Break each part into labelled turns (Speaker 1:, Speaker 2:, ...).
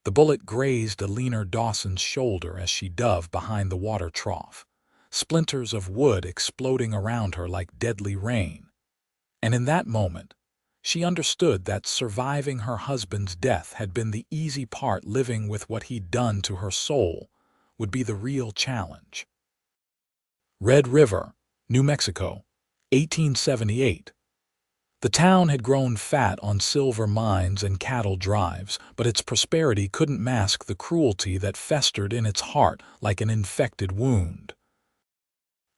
Speaker 1: The bullet grazed Eleanor Dawson's shoulder as she dove behind the water trough, splinters of wood exploding around her like deadly rain. And in that moment, she understood that surviving her husband's death had been the easy part. Living with what he'd done to her soul would be the real challenge. Red River, New Mexico, 1878. The town had grown fat on silver mines and cattle drives, but its prosperity couldn't mask the cruelty that festered in its heart like an infected wound.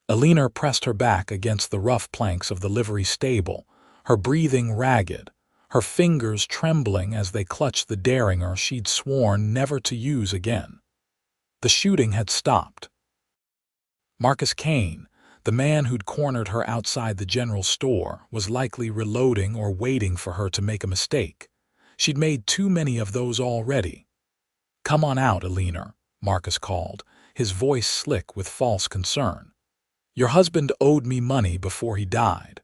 Speaker 1: Eleanor pressed her back against the rough planks of the livery stable, her breathing ragged, her fingers trembling as they clutched the derringer she'd sworn never to use again. The shooting had stopped. Marcus Kane, the man who'd cornered her outside the general store, was likely reloading or waiting for her to make a mistake. She'd made too many of those already. "Come on out, Eleanor," Marcus called, his voice slick with false concern. "Your husband owed me money before he died.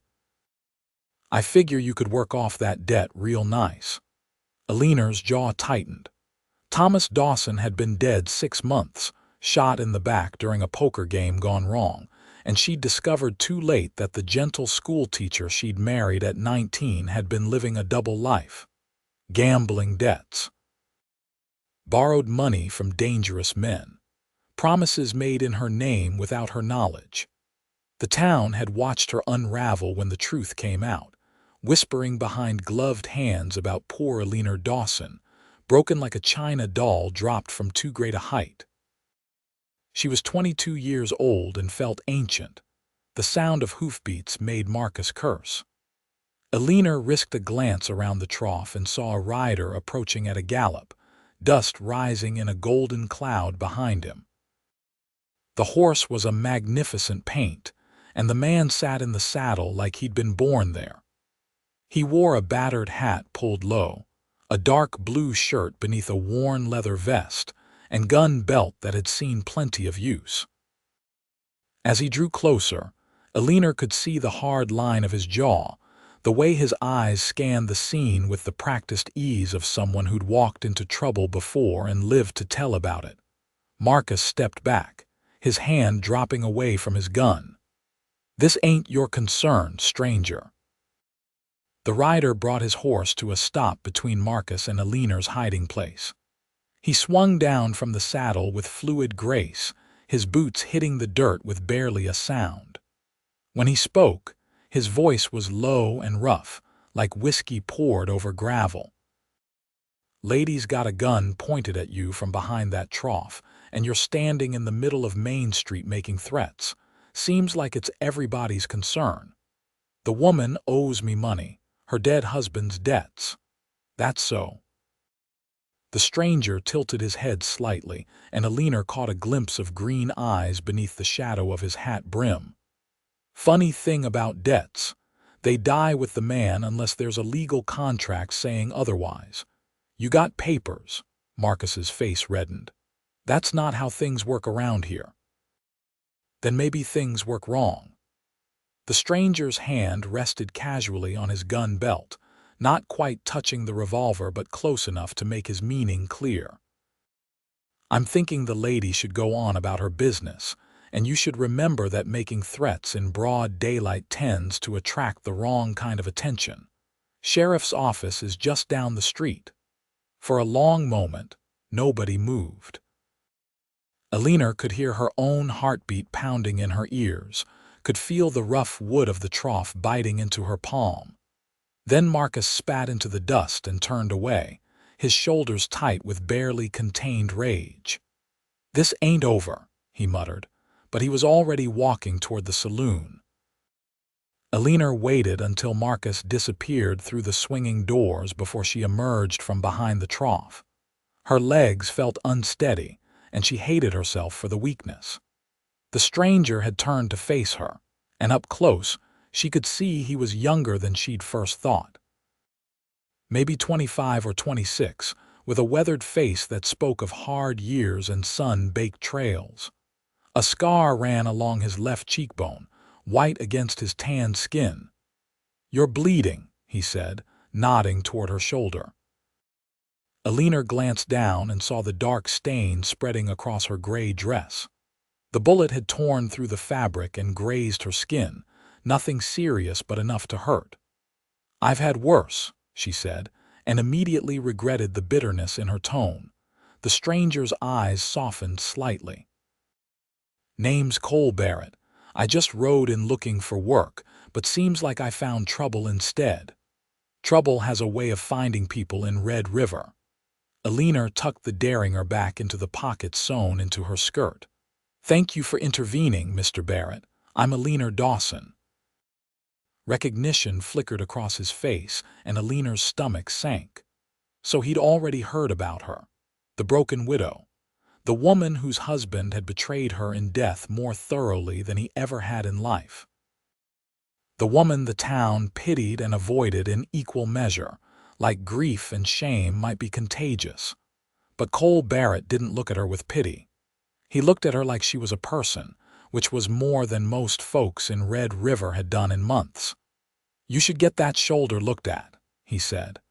Speaker 1: I figure you could work off that debt real nice." Eleanor's jaw tightened. Thomas Dawson had been dead 6 months, shot in the back during a poker game gone wrong, and she'd discovered too late that the gentle schoolteacher she'd married at 19 had been living a double life. Gambling debts. Borrowed money from dangerous men. Promises made in her name without her knowledge. The town had watched her unravel when the truth came out, whispering behind gloved hands about poor Eleanor Dawson, broken like a china doll dropped from too great a height. She was 22 years old and felt ancient. The sound of hoofbeats made Marcus curse. Eleanor risked a glance around the trough and saw a rider approaching at a gallop, dust rising in a golden cloud behind him. The horse was a magnificent paint, and the man sat in the saddle like he'd been born there. He wore a battered hat pulled low, a dark blue shirt beneath a worn leather vest, and gun belt that had seen plenty of use. As he drew closer, Eleanor could see the hard line of his jaw, the way his eyes scanned the scene with the practiced ease of someone who'd walked into trouble before and lived to tell about it. Marcus stepped back, his hand dropping away from his gun. "This ain't your concern, stranger." The rider brought his horse to a stop between Marcus and Eleanor's hiding place. He swung down from the saddle with fluid grace, his boots hitting the dirt with barely a sound. When he spoke, his voice was low and rough, like whiskey poured over gravel. "Lady's got a gun pointed at you from behind that trough, and you're standing in the middle of Main Street making threats. Seems like it's everybody's concern. The woman owes me money, her dead husband's debts." "That's so." The stranger tilted his head slightly, and Eleanor caught a glimpse of green eyes beneath the shadow of his hat brim. "Funny thing about debts. They die with the man unless there's a legal contract saying otherwise. You got papers." Marcus's face reddened. "That's not how things work around here." "Then maybe things work wrong." The stranger's hand rested casually on his gun belt, not quite touching the revolver but close enough to make his meaning clear. "I'm thinking the lady should go on about her business, and you should remember that making threats in broad daylight tends to attract the wrong kind of attention. Sheriff's office is just down the street." For a long moment, nobody moved. Eleanor could hear her own heartbeat pounding in her ears, could feel the rough wood of the trough biting into her palm. Then Marcus spat into the dust and turned away, his shoulders tight with barely contained rage. "This ain't over," he muttered, but he was already walking toward the saloon. Eleanor waited until Marcus disappeared through the swinging doors before she emerged from behind the trough. Her legs felt unsteady, and she hated herself for the weakness. The stranger had turned to face her, and up close, she could see he was younger than she'd first thought. Maybe 25 or 26, with a weathered face that spoke of hard years and sun-baked trails. A scar ran along his left cheekbone, white against his tanned skin. "You're bleeding," he said, nodding toward her shoulder. Eleanor glanced down and saw the dark stain spreading across her gray dress. The bullet had torn through the fabric and grazed her skin, nothing serious but enough to hurt. "I've had worse," she said, and immediately regretted the bitterness in her tone. The stranger's eyes softened slightly. "Name's Cole Barrett. I just rode in looking for work, but seems like I found trouble instead. Trouble has a way of finding people in Red River." Eleanor tucked the derringer back into the pocket sewn into her skirt. "Thank you for intervening, Mr. Barrett. I'm Eleanor Dawson." Recognition flickered across his face, and Eleanor's stomach sank. So he'd already heard about her. The broken widow. The woman whose husband had betrayed her in death more thoroughly than he ever had in life. The woman the town pitied and avoided in equal measure, like grief and shame might be contagious. But Cole Barrett didn't look at her with pity. He looked at her like she was a person, which was more than most folks in Red River had done in months. "You should get that shoulder looked at," he said.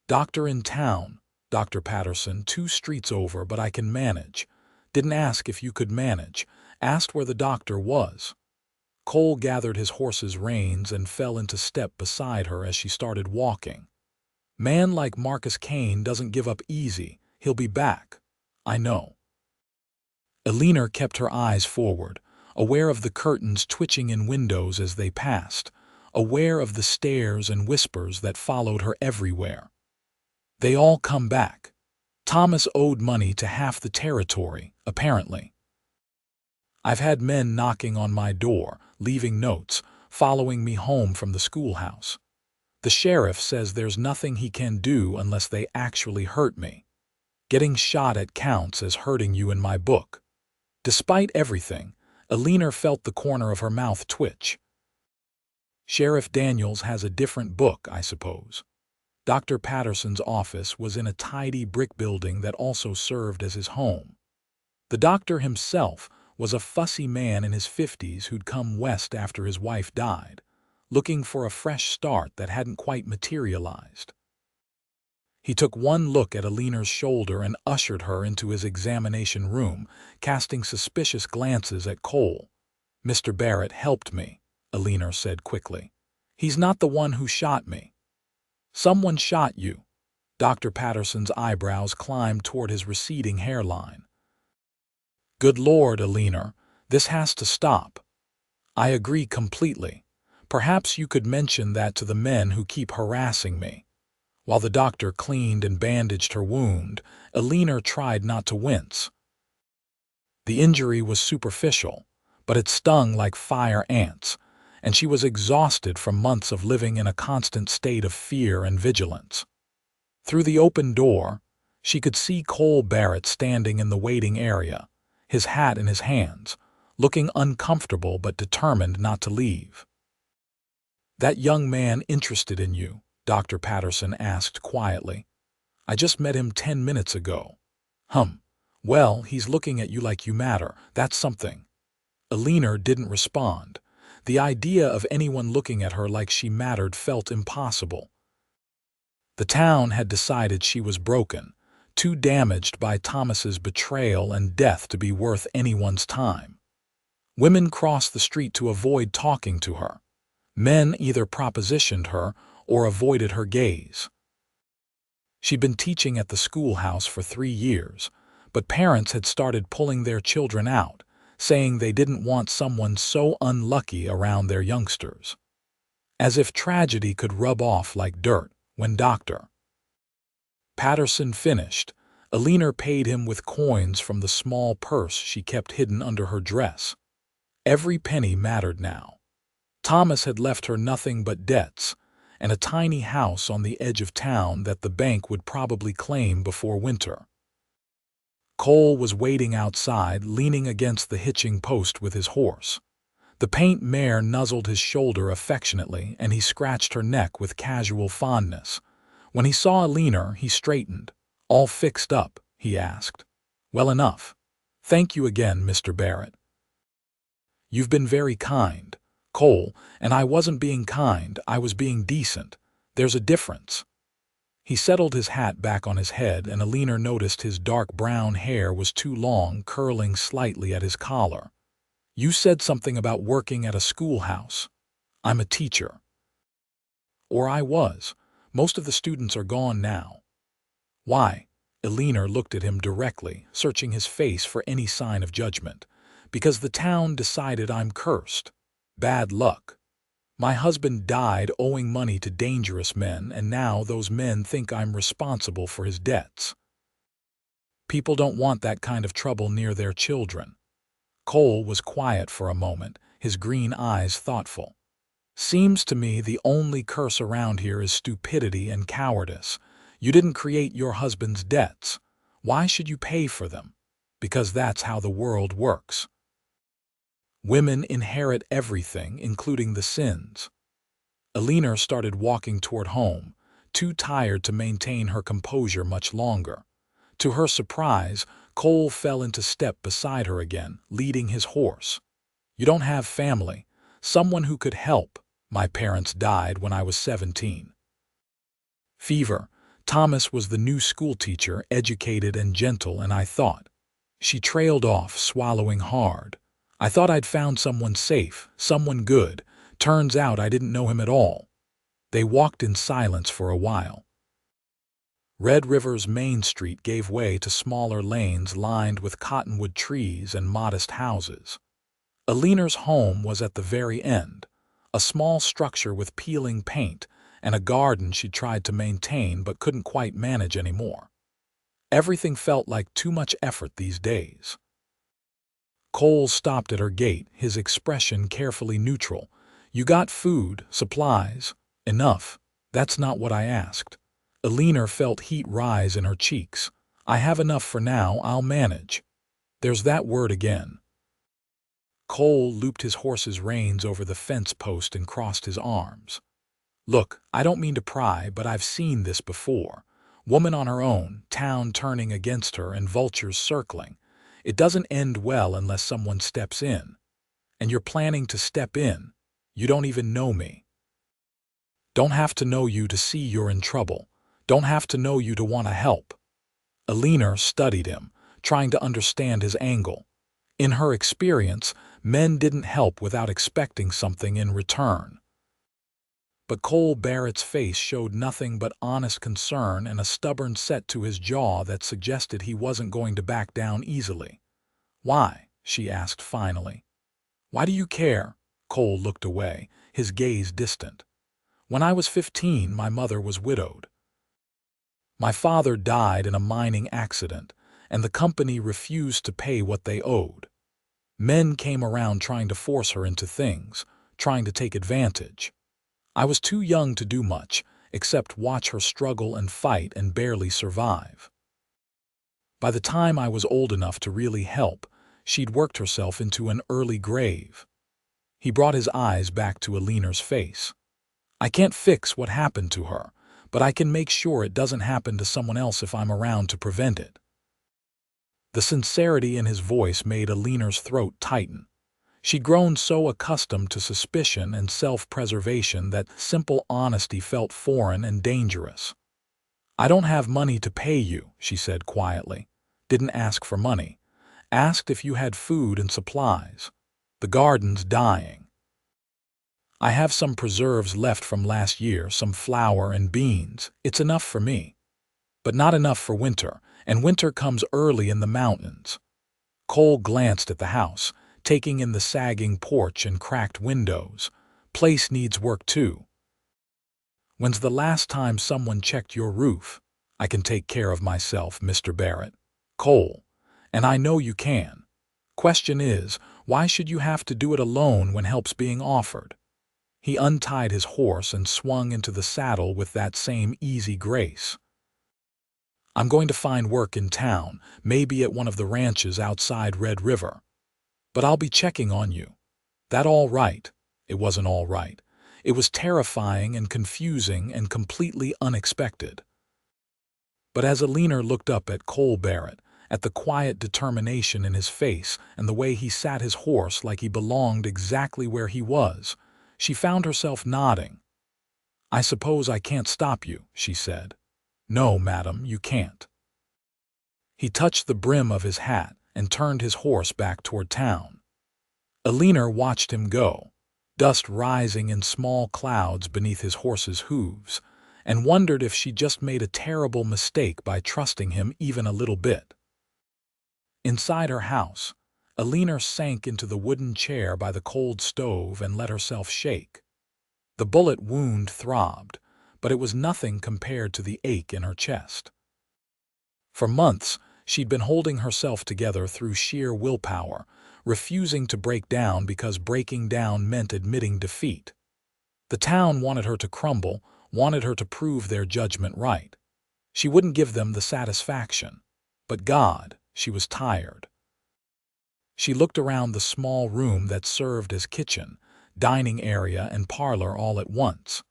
Speaker 1: "Doctor in town, Dr. Patterson, 2 streets over, but I can manage. Didn't ask if you could manage, asked where the doctor was." Cole gathered his horse's reins and fell into step beside her as she started walking. "Man like Marcus Kane doesn't give up easy. He'll be back. I know." Eleanor kept her eyes forward, aware of the curtains twitching in windows as they passed, aware of the stares and whispers that followed her everywhere. They all come back. Thomas owed money to half the territory, apparently. "I've had men knocking on my door, leaving notes, following me home from the schoolhouse. The sheriff says there's nothing he can do unless they actually hurt me. Getting shot at counts as hurting you in my book." Despite everything, Eleanor felt the corner of her mouth twitch. "Sheriff Daniels has a different book, I suppose." Dr. Patterson's office was in a tidy brick building that also served as his home. The doctor himself was a fussy man in his 50s who'd come west after his wife died, looking for a fresh start that hadn't quite materialized. He took one look at Eleanor's shoulder and ushered her into his examination room, casting suspicious glances at Cole. "Mr. Barrett helped me," Eleanor said quickly. "He's not the one who shot me." "Someone shot you." Dr. Patterson's eyebrows climbed toward his receding hairline. "Good Lord, Eleanor, this has to stop." "I agree completely. Perhaps you could mention that to the men who keep harassing me." While the doctor cleaned and bandaged her wound, Eleanor tried not to wince. The injury was superficial, but it stung like fire ants, and she was exhausted from months of living in a constant state of fear and vigilance. Through the open door, she could see Cole Barrett standing in the waiting area, his hat in his hands, looking uncomfortable but determined not to leave. "That young man interested in you?" Dr. Patterson asked quietly. "I just met him 10 minutes ago." Well, he's looking at you like you matter. That's something." Eleanor didn't respond. The idea of anyone looking at her like she mattered felt impossible. The town had decided she was broken, too damaged by Thomas's betrayal and death to be worth anyone's time. Women crossed the street to avoid talking to her. Men either propositioned her or avoided her gaze. She'd been teaching at the schoolhouse for 3 years, but parents had started pulling their children out, saying they didn't want someone so unlucky around their youngsters. As if tragedy could rub off like dirt. When Dr. Patterson finished, Eleanor paid him with coins from the small purse she kept hidden under her dress. Every penny mattered now. Thomas had left her nothing but debts, and a tiny house on the edge of town that the bank would probably claim before winter. Cole was waiting outside, leaning against the hitching post with his horse. The paint mare nuzzled his shoulder affectionately, and he scratched her neck with casual fondness. When he saw Eleanor, he straightened. "All fixed up?" he asked. "Well enough. Thank you again, Mr. Barrett." "You've been very kind, Cole, and I wasn't being kind, I was being decent. There's a difference." He settled his hat back on his head, and Eleanor noticed his dark brown hair was too long, curling slightly at his collar. "You said something about working at a schoolhouse. I'm a teacher." "Or I was. Most of the students are gone now." "Why?" Eleanor looked at him directly, searching his face for any sign of judgment. "Because the town decided I'm cursed. Bad luck. My husband died owing money to dangerous men, and now those men think I'm responsible for his debts. People don't want that kind of trouble near their children." Cole was quiet for a moment, his green eyes thoughtful. "Seems to me the only curse around here is stupidity and cowardice. You didn't create your husband's debts. Why should you pay for them? Because that's how the world works. Women inherit everything, including the sins." Eleanor started walking toward home, too tired to maintain her composure much longer. To her surprise, Cole fell into step beside her again, leading his horse. "You don't have family. Someone who could help. My parents died when I was 17. Fever. Thomas was the new schoolteacher, educated and gentle, and I thought—" She trailed off, swallowing hard. "I thought I'd found someone safe, someone good. Turns out I didn't know him at all." They walked in silence for a while. Red River's main street gave way to smaller lanes lined with cottonwood trees and modest houses. Eleanor's home was at the very end, a small structure with peeling paint and a garden she tried to maintain but couldn't quite manage anymore. Everything felt like too much effort these days. Cole stopped at her gate, his expression carefully neutral. "You got food, supplies?" "Enough. That's not what I asked." Eleanor felt heat rise in her cheeks. "I have enough for now, I'll manage." "There's that word again." Cole looped his horse's reins over the fence post and crossed his arms. "Look, I don't mean to pry, but I've seen this before. Woman on her own, town turning against her, and vultures circling. It doesn't end well unless someone steps in. And you're planning to step in. You don't even know me. Don't have to know you to see you're in trouble. Don't have to know you to want to help." Eleanor studied him, trying to understand his angle. In her experience, men didn't help without expecting something in return. But Cole Barrett's face showed nothing but honest concern and a stubborn set to his jaw that suggested he wasn't going to back down easily. "Why?" she asked finally. "Why do you care?" Cole looked away, his gaze distant. "When I was 15, my mother was widowed. My father died in a mining accident, and the company refused to pay what they owed. Men came around trying to force her into things, trying to take advantage. I was too young to do much, except watch her struggle and fight and barely survive. By the time I was old enough to really help, she'd worked herself into an early grave." He brought his eyes back to Eleanor's face. "I can't fix what happened to her, but I can make sure it doesn't happen to someone else if I'm around to prevent it." The sincerity in his voice made Eleanor's throat tighten. She'd grown so accustomed to suspicion and self-preservation that simple honesty felt foreign and dangerous. "I don't have money to pay you," she said quietly. "Didn't ask for money. Asked if you had food and supplies. The garden's dying. I have some preserves left from last year, some flour and beans. It's enough for me. But not enough for winter, and winter comes early in the mountains." Cole glanced at the house, taking in the sagging porch and cracked windows. "Place needs work too. When's the last time someone checked your roof?" "I can take care of myself, Mr. Barrett." "Cole, and I know you can. Question is, why should you have to do it alone when help's being offered?" He untied his horse and swung into the saddle with that same easy grace. "I'm going to find work in town, maybe at one of the ranches outside Red River. But I'll be checking on you." "That all right?" It wasn't all right. It was terrifying and confusing and completely unexpected. But as Eleanor looked up at Cole Barrett, at the quiet determination in his face and the way he sat his horse like he belonged exactly where he was, she found herself nodding. "I suppose I can't stop you," she said. "No, madam, you can't." He touched the brim of his hat and turned his horse back toward town. Eleanor watched him go, dust rising in small clouds beneath his horse's hooves, and wondered if she just made a terrible mistake by trusting him even a little bit. Inside her house, Eleanor sank into the wooden chair by the cold stove and let herself shake. The bullet wound throbbed, but it was nothing compared to the ache in her chest. For months, she'd been holding herself together through sheer willpower, refusing to break down because breaking down meant admitting defeat. The town wanted her to crumble, wanted her to prove their judgment right. She wouldn't give them the satisfaction. But God, she was tired. She looked around the small room that served as kitchen, dining area, and parlor all at once.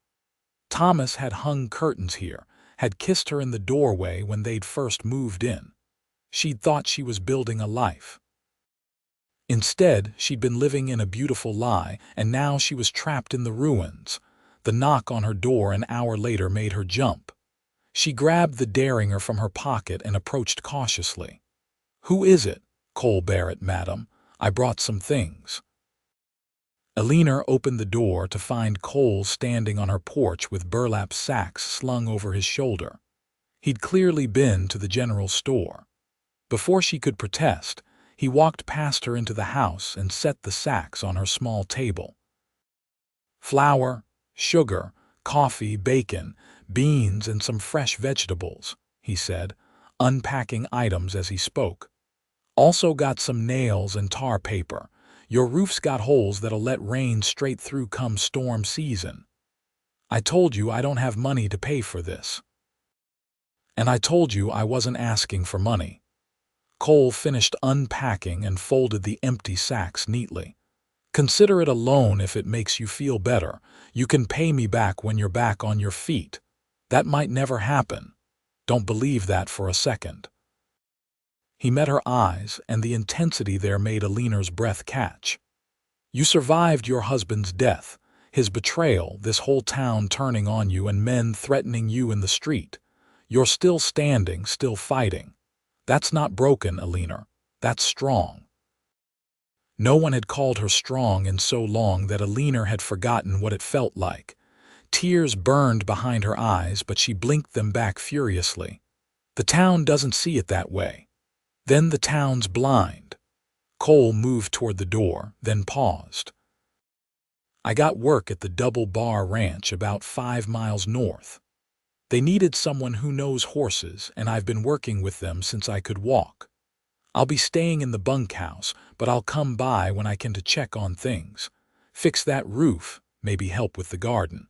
Speaker 1: Thomas had hung curtains here, had kissed her in the doorway when they'd first moved in. She'd thought she was building a life. Instead, she'd been living in a beautiful lie, and now she was trapped in the ruins. The knock on her door an hour later made her jump. She grabbed the derringer from her pocket and approached cautiously. "Who is it?" "Cole Barrett, madam. I brought some things." Eleanor opened the door to find Cole standing on her porch with burlap sacks slung over his shoulder. He'd clearly been to the general store. Before she could protest, he walked past her into the house and set the sacks on her small table. "Flour, sugar, coffee, bacon, beans, and some fresh vegetables," he said, unpacking items as he spoke. "Also got some nails and tar paper. Your roof's got holes that'll let rain straight through come storm season. I told you I don't have money to pay for this. And I told you I wasn't asking for money." Cole finished unpacking and folded the empty sacks neatly. "Consider it a loan if it makes you feel better. You can pay me back when you're back on your feet. That might never happen. Don't believe that for a second." He met her eyes, and the intensity there made Eleanor's breath catch. "You survived your husband's death, his betrayal, this whole town turning on you and men threatening you in the street. You're still standing, still fighting. That's not broken, Eleanor. That's strong." No one had called her strong in so long that Eleanor had forgotten what it felt like. Tears burned behind her eyes, but she blinked them back furiously. "The town doesn't see it that way." "Then the town's blind." Cole moved toward the door, then paused. "I got work at the Double Bar Ranch about 5 miles north. They needed someone who knows horses, and I've been working with them since I could walk. I'll be staying in the bunkhouse, but I'll come by when I can to check on things. Fix that roof, maybe help with the garden."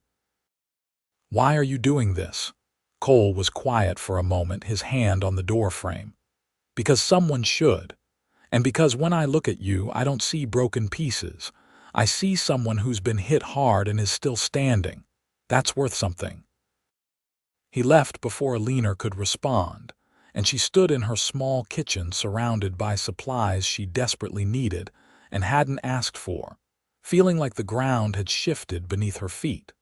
Speaker 1: "Why are you doing this?" Cole was quiet for a moment, his hand on the doorframe. "Because someone should. And because when I look at you, I don't see broken pieces. I see someone who's been hit hard and is still standing. That's worth something." He left before Eleanor could respond, and she stood in her small kitchen surrounded by supplies she desperately needed and hadn't asked for, feeling like the ground had shifted beneath her feet.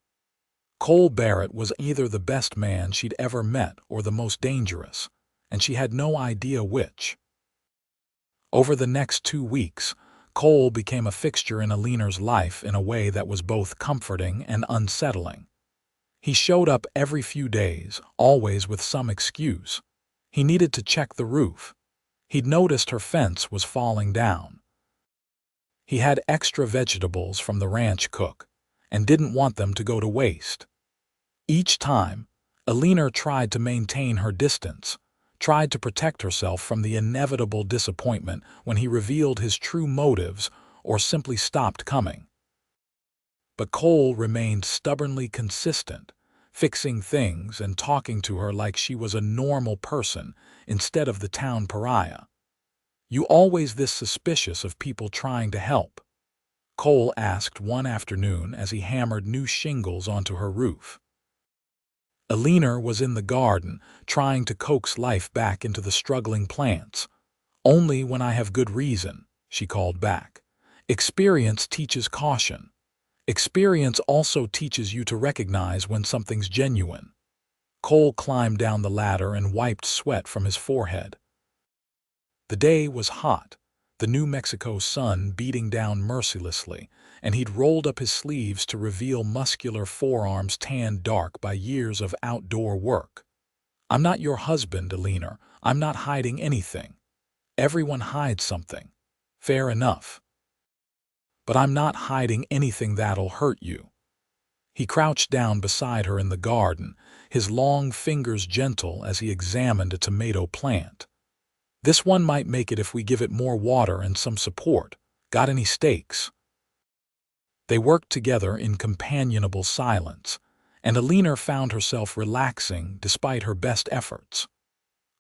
Speaker 1: Cole Barrett was either the best man she'd ever met or the most dangerous, and she had no idea which. Over the next 2 weeks, Cole became a fixture in Eleanor's life in a way that was both comforting and unsettling. He showed up every few days, always with some excuse. He needed to check the roof. He'd noticed her fence was falling down. He had extra vegetables from the ranch cook, and didn't want them to go to waste. Each time, Eleanor tried to maintain her distance, tried to protect herself from the inevitable disappointment when he revealed his true motives or simply stopped coming. But Cole remained stubbornly consistent, fixing things and talking to her like she was a normal person instead of the town pariah. "You always this suspicious of people trying to help?" Cole asked one afternoon as he hammered new shingles onto her roof. Eleanor was in the garden, trying to coax life back into the struggling plants. "Only when I have good reason," she called back. "Experience teaches caution. Experience also teaches you to recognize when something's genuine." Cole climbed down the ladder and wiped sweat from his forehead. The day was hot, the New Mexico sun beating down mercilessly, and he'd rolled up his sleeves to reveal muscular forearms tanned dark by years of outdoor work. "I'm not your husband, Eleanor. I'm not hiding anything. Everyone hides something. Fair enough. But I'm not hiding anything that'll hurt you." He crouched down beside her in the garden, his long fingers gentle as he examined a tomato plant. "This one might make it if we give it more water and some support. Got any stakes?" They worked together in companionable silence, and Eleanor found herself relaxing despite her best efforts.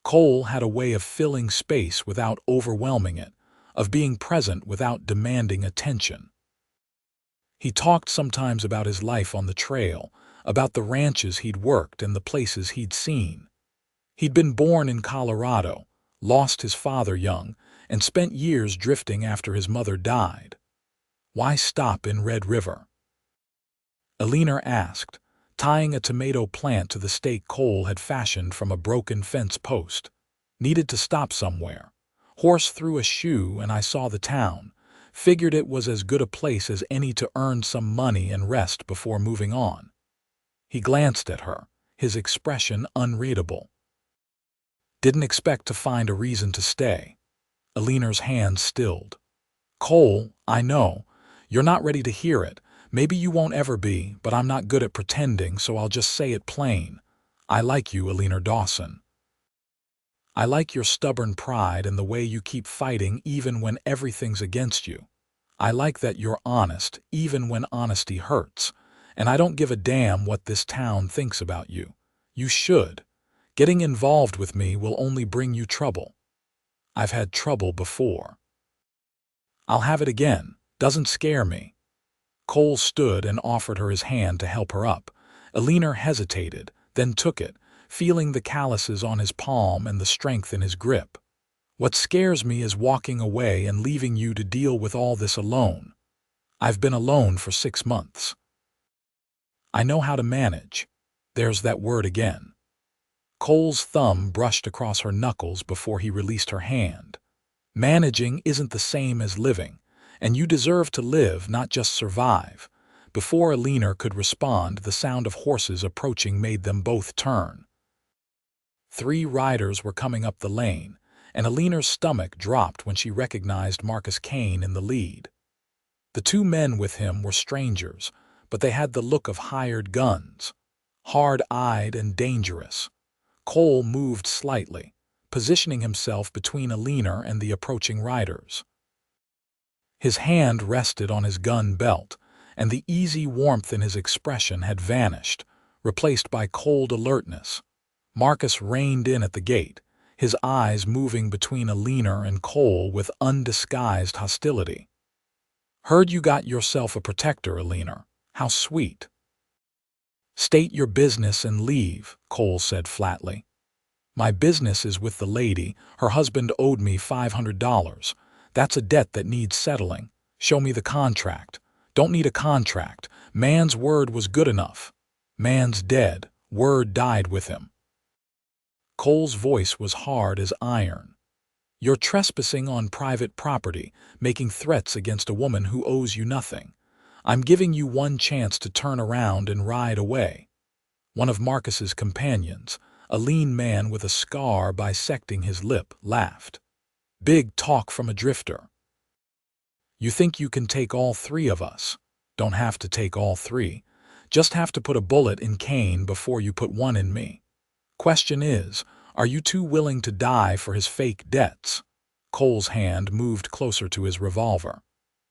Speaker 1: Cole had a way of filling space without overwhelming it, of being present without demanding attention. He talked sometimes about his life on the trail, about the ranches he'd worked and the places he'd seen. He'd been born in Colorado, lost his father young, and spent years drifting after his mother died. "Why stop in Red River?" Eleanor asked, tying a tomato plant to the stake Cole had fashioned from a broken fence post. "Needed to stop somewhere. Horse threw a shoe and I saw the town. Figured it was as good a place as any to earn some money and rest before moving on." He glanced at her, his expression unreadable. "Didn't expect to find a reason to stay." Eleanor's hand stilled. "Cole, I know. You're not ready to hear it. Maybe you won't ever be, but I'm not good at pretending, so I'll just say it plain. I like you, Eleanor Dawson. I like your stubborn pride and the way you keep fighting even when everything's against you. I like that you're honest, even when honesty hurts. And I don't give a damn what this town thinks about you. You should. Getting involved with me will only bring you trouble. I've had trouble before. I'll have it again. Doesn't scare me." Cole stood and offered her his hand to help her up. Eleanor hesitated, then took it, feeling the calluses on his palm and the strength in his grip. "What scares me is walking away and leaving you to deal with all this alone. I've been alone for 6 months. I know how to manage." There's that word again. Cole's thumb brushed across her knuckles before he released her hand. "Managing isn't the same as living, and you deserve to live, not just survive." Before Eleanor could respond, the sound of horses approaching made them both turn. 3 riders were coming up the lane, and Eleanor's stomach dropped when she recognized Marcus Kane in the lead. The 2 men with him were strangers, but they had the look of hired guns, hard-eyed and dangerous. Cole moved slightly, positioning himself between Eleanor and the approaching riders. His hand rested on his gun belt, and the easy warmth in his expression had vanished, replaced by cold alertness. Marcus reined in at the gate, his eyes moving between Eleanor and Cole with undisguised hostility. "Heard you got yourself a protector, Eleanor. How sweet." "State your business and leave," Cole said flatly. "My business is with the lady. Her husband owed me $500. That's a debt that needs settling. Show me the contract." "Don't need a contract. Man's word was good enough." "Man's dead. Word died with him." Cole's voice was hard as iron. "You're trespassing on private property, making threats against a woman who owes you nothing. I'm giving you one chance to turn around and ride away." One of Marcus's companions, a lean man with a scar bisecting his lip, laughed. "Big talk from a drifter. You think you can take all 3 of us? Don't have to take all 3. Just have to put a bullet in Kane before you put one in me. Question is, are you too willing to die for his fake debts?" Cole's hand moved closer to his revolver.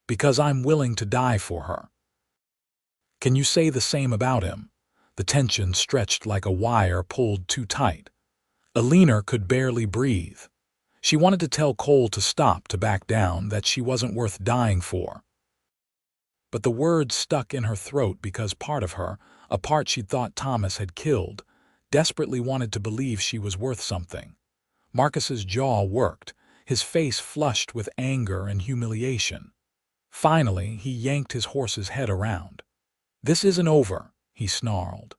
Speaker 1: "Because I'm willing to die for her." "Can you say the same about him?" The tension stretched like a wire pulled too tight. Eleanor could barely breathe. She wanted to tell Cole to stop, to back down, that she wasn't worth dying for. But the words stuck in her throat because part of her, a part she'd thought Thomas had killed, desperately wanted to believe she was worth something. Marcus's jaw worked, his face flushed with anger and humiliation. Finally, he yanked his horse's head around. "This isn't over," he snarled.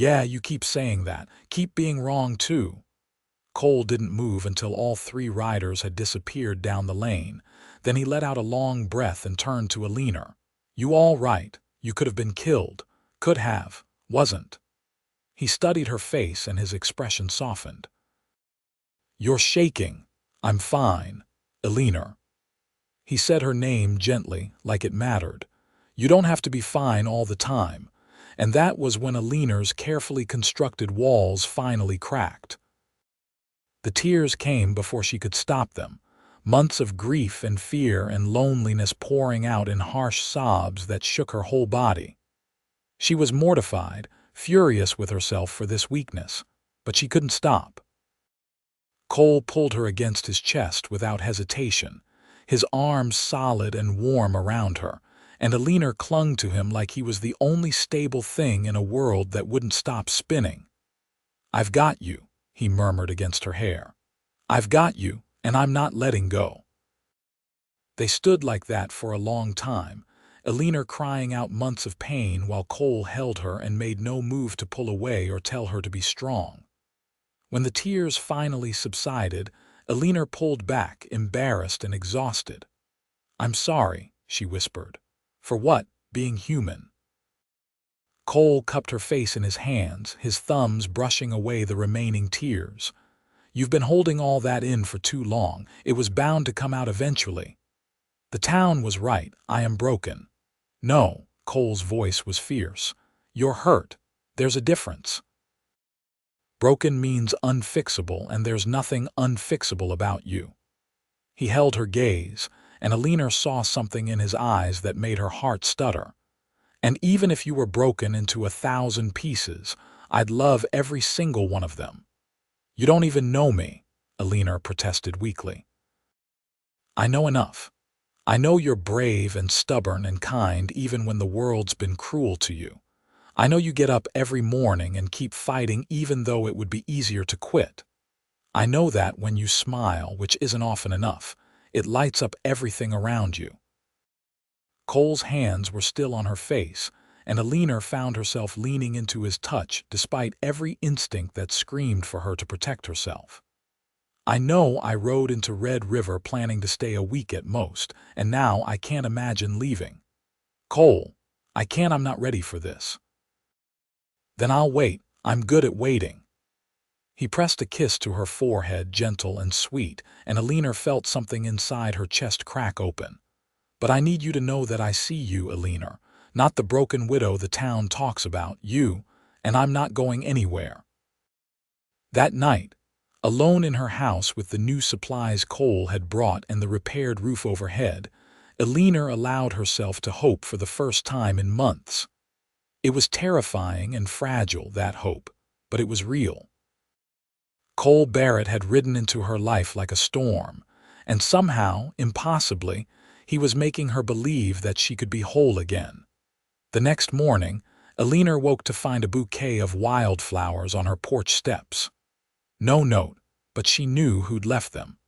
Speaker 1: Yeah, you keep saying that. Keep being wrong, too. Cole didn't move until all three riders had disappeared down the lane. Then he let out a long breath and turned to Eleanor. You all right? You could have been killed. Could have. Wasn't. He studied her face and his expression softened. You're shaking. I'm fine. Eleanor. He said her name gently, like it mattered. You don't have to be fine all the time. And that was when Eleanor's carefully constructed walls finally cracked. The tears came before she could stop them, months of grief and fear and loneliness pouring out in harsh sobs that shook her whole body. She was mortified, furious with herself for this weakness, but she couldn't stop. Cole pulled her against his chest without hesitation, his arms solid and warm around her, and Eleanor clung to him like he was the only stable thing in a world that wouldn't stop spinning. I've got you, he murmured against her hair. I've got you, and I'm not letting go. They stood like that for a long time, Eleanor crying out months of pain while Cole held her and made no move to pull away or tell her to be strong. When the tears finally subsided, Eleanor pulled back, embarrassed and exhausted. I'm sorry, she whispered. For what? Being human. Cole cupped her face in his hands, his thumbs brushing away the remaining tears. You've been holding all that in for too long. It was bound to come out eventually. The town was right. I am broken. No, Cole's voice was fierce. You're hurt. There's a difference. Broken means unfixable, and there's nothing unfixable about you. He held her gaze, and Eleanor saw something in his eyes that made her heart stutter. And even if you were broken into 1,000 pieces, I'd love every single one of them. You don't even know me, Eleanor protested weakly. I know enough. I know you're brave and stubborn and kind even when the world's been cruel to you. I know you get up every morning and keep fighting even though it would be easier to quit. I know that when you smile, which isn't often enough, it lights up everything around you. Cole's hands were still on her face, and Eleanor found herself leaning into his touch despite every instinct that screamed for her to protect herself. I know I rode into Red River planning to stay a week at most, and now I can't imagine leaving. Cole, I can't. I'm not ready for this. Then I'll wait. I'm good at waiting. He pressed a kiss to her forehead, gentle and sweet, and Eleanor felt something inside her chest crack open. But I need you to know that I see you, Eleanor, not the broken widow the town talks about, you, and I'm not going anywhere. That night, alone in her house with the new supplies Cole had brought and the repaired roof overhead, Eleanor allowed herself to hope for the first time in months. It was terrifying and fragile, that hope, but it was real. Cole Barrett had ridden into her life like a storm, and somehow, impossibly, he was making her believe that she could be whole again. The next morning, Eleanor woke to find a bouquet of wildflowers on her porch steps. No note, but she knew who'd left them.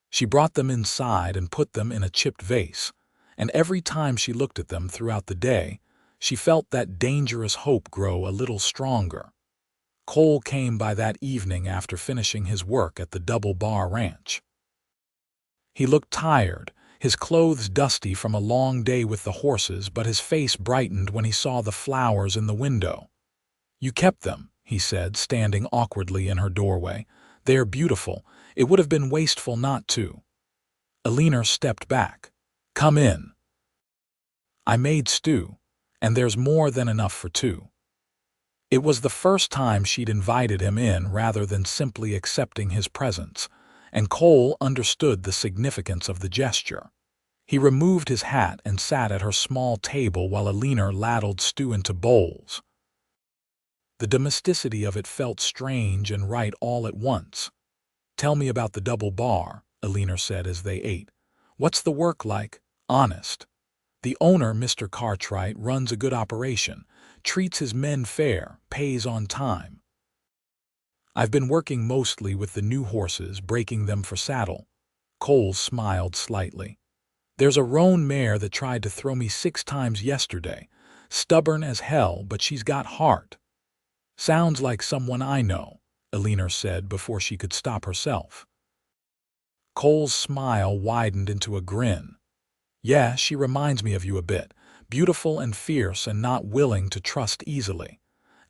Speaker 1: She brought them inside and put them in a chipped vase, and every time she looked at them throughout the day, she felt that dangerous hope grow a little stronger. Cole came by that evening after finishing his work at the Double Bar Ranch. He looked tired, his clothes dusty from a long day with the horses, but his face brightened when he saw the flowers in the window. You kept them, he said, standing awkwardly in her doorway. They're beautiful. It would have been wasteful not to. Eleanor stepped back. Come in. I made stew, and there's more than enough for two. It was the first time she'd invited him in rather than simply accepting his presence, and Cole understood the significance of the gesture. He removed his hat and sat at her small table while Eleanor ladled stew into bowls. The domesticity of it felt strange and right all at once. Tell me about the Double Bar, Eleanor said as they ate. What's the work like? Honest. The owner, Mr. Cartwright, runs a good operation, treats his men fair, pays on time. I've been working mostly with the new horses, breaking them for saddle. Cole smiled slightly. There's a roan mare that tried to throw me 6 times yesterday. Stubborn as hell, but she's got heart. Sounds like someone I know, Eleanor said before she could stop herself. Cole's smile widened into a grin. Yeah, she reminds me of you a bit. Beautiful and fierce and not willing to trust easily.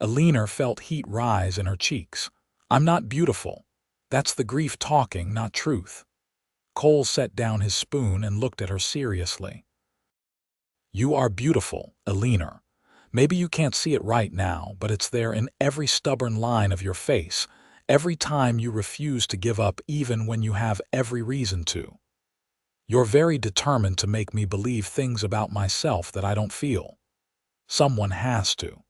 Speaker 1: Eleanor felt heat rise in her cheeks. I'm not beautiful. That's the grief talking, not truth. Cole set down his spoon and looked at her seriously. You are beautiful, Eleanor. Maybe you can't see it right now, but it's there in every stubborn line of your face, every time you refuse to give up even when you have every reason to. You're very determined to make me believe things about myself that I don't feel. Someone has to.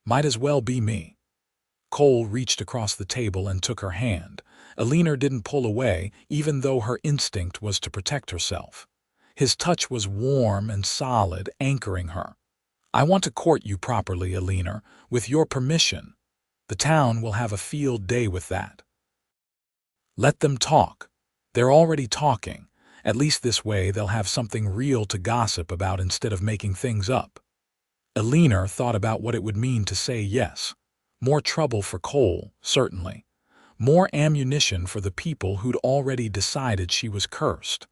Speaker 1: Might as well be me. Cole reached across the table and took her hand. Eleanor didn't pull away, even though her instinct was to protect herself. His touch was warm and solid, anchoring her. I want to court you properly, Eleanor, with your permission. The town will have a field day with that. Let them talk. They're already talking. At least this way they'll have something real to gossip about instead of making things up. Eleanor thought about what it would mean to say yes. More trouble for Cole, certainly. More ammunition for the people who'd already decided she was cursed.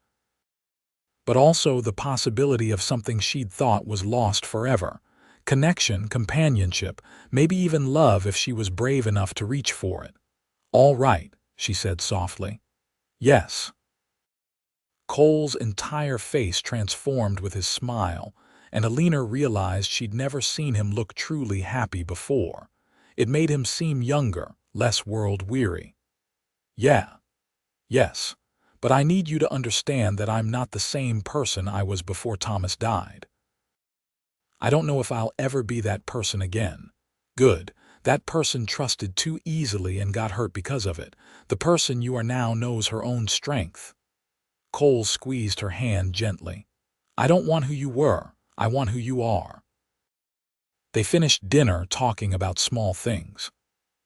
Speaker 1: But also the possibility of something she'd thought was lost forever. Connection, companionship, maybe even love if she was brave enough to reach for it. All right, she said softly. Yes. Cole's entire face transformed with his smile, and Eleanor realized she'd never seen him look truly happy before. It made him seem younger, less world-weary. Yeah. Yes. But I need you to understand that I'm not the same person I was before Thomas died. I don't know if I'll ever be that person again. Good. That person trusted too easily and got hurt because of it. The person you are now knows her own strength. Cole squeezed her hand gently. I don't want who you were. I want who you are. They finished dinner talking about small things.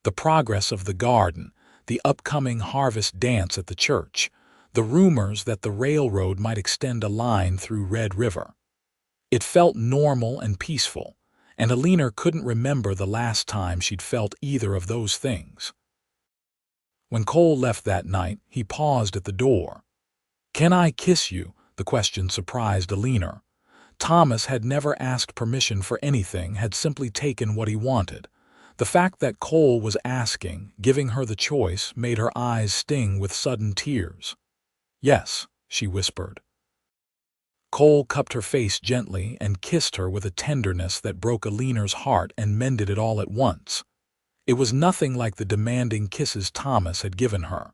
Speaker 1: The progress of the garden, the upcoming harvest dance at the church, the rumors that the railroad might extend a line through Red River. It felt normal and peaceful, and Eleanor couldn't remember the last time she'd felt either of those things. When Cole left that night, he paused at the door. Can I kiss you? The question surprised Eleanor. Thomas had never asked permission for anything, had simply taken what he wanted. The fact that Cole was asking, giving her the choice, made her eyes sting with sudden tears. Yes, she whispered. Cole cupped her face gently and kissed her with a tenderness that broke Eleanor's heart and mended it all at once. It was nothing like the demanding kisses Thomas had given her.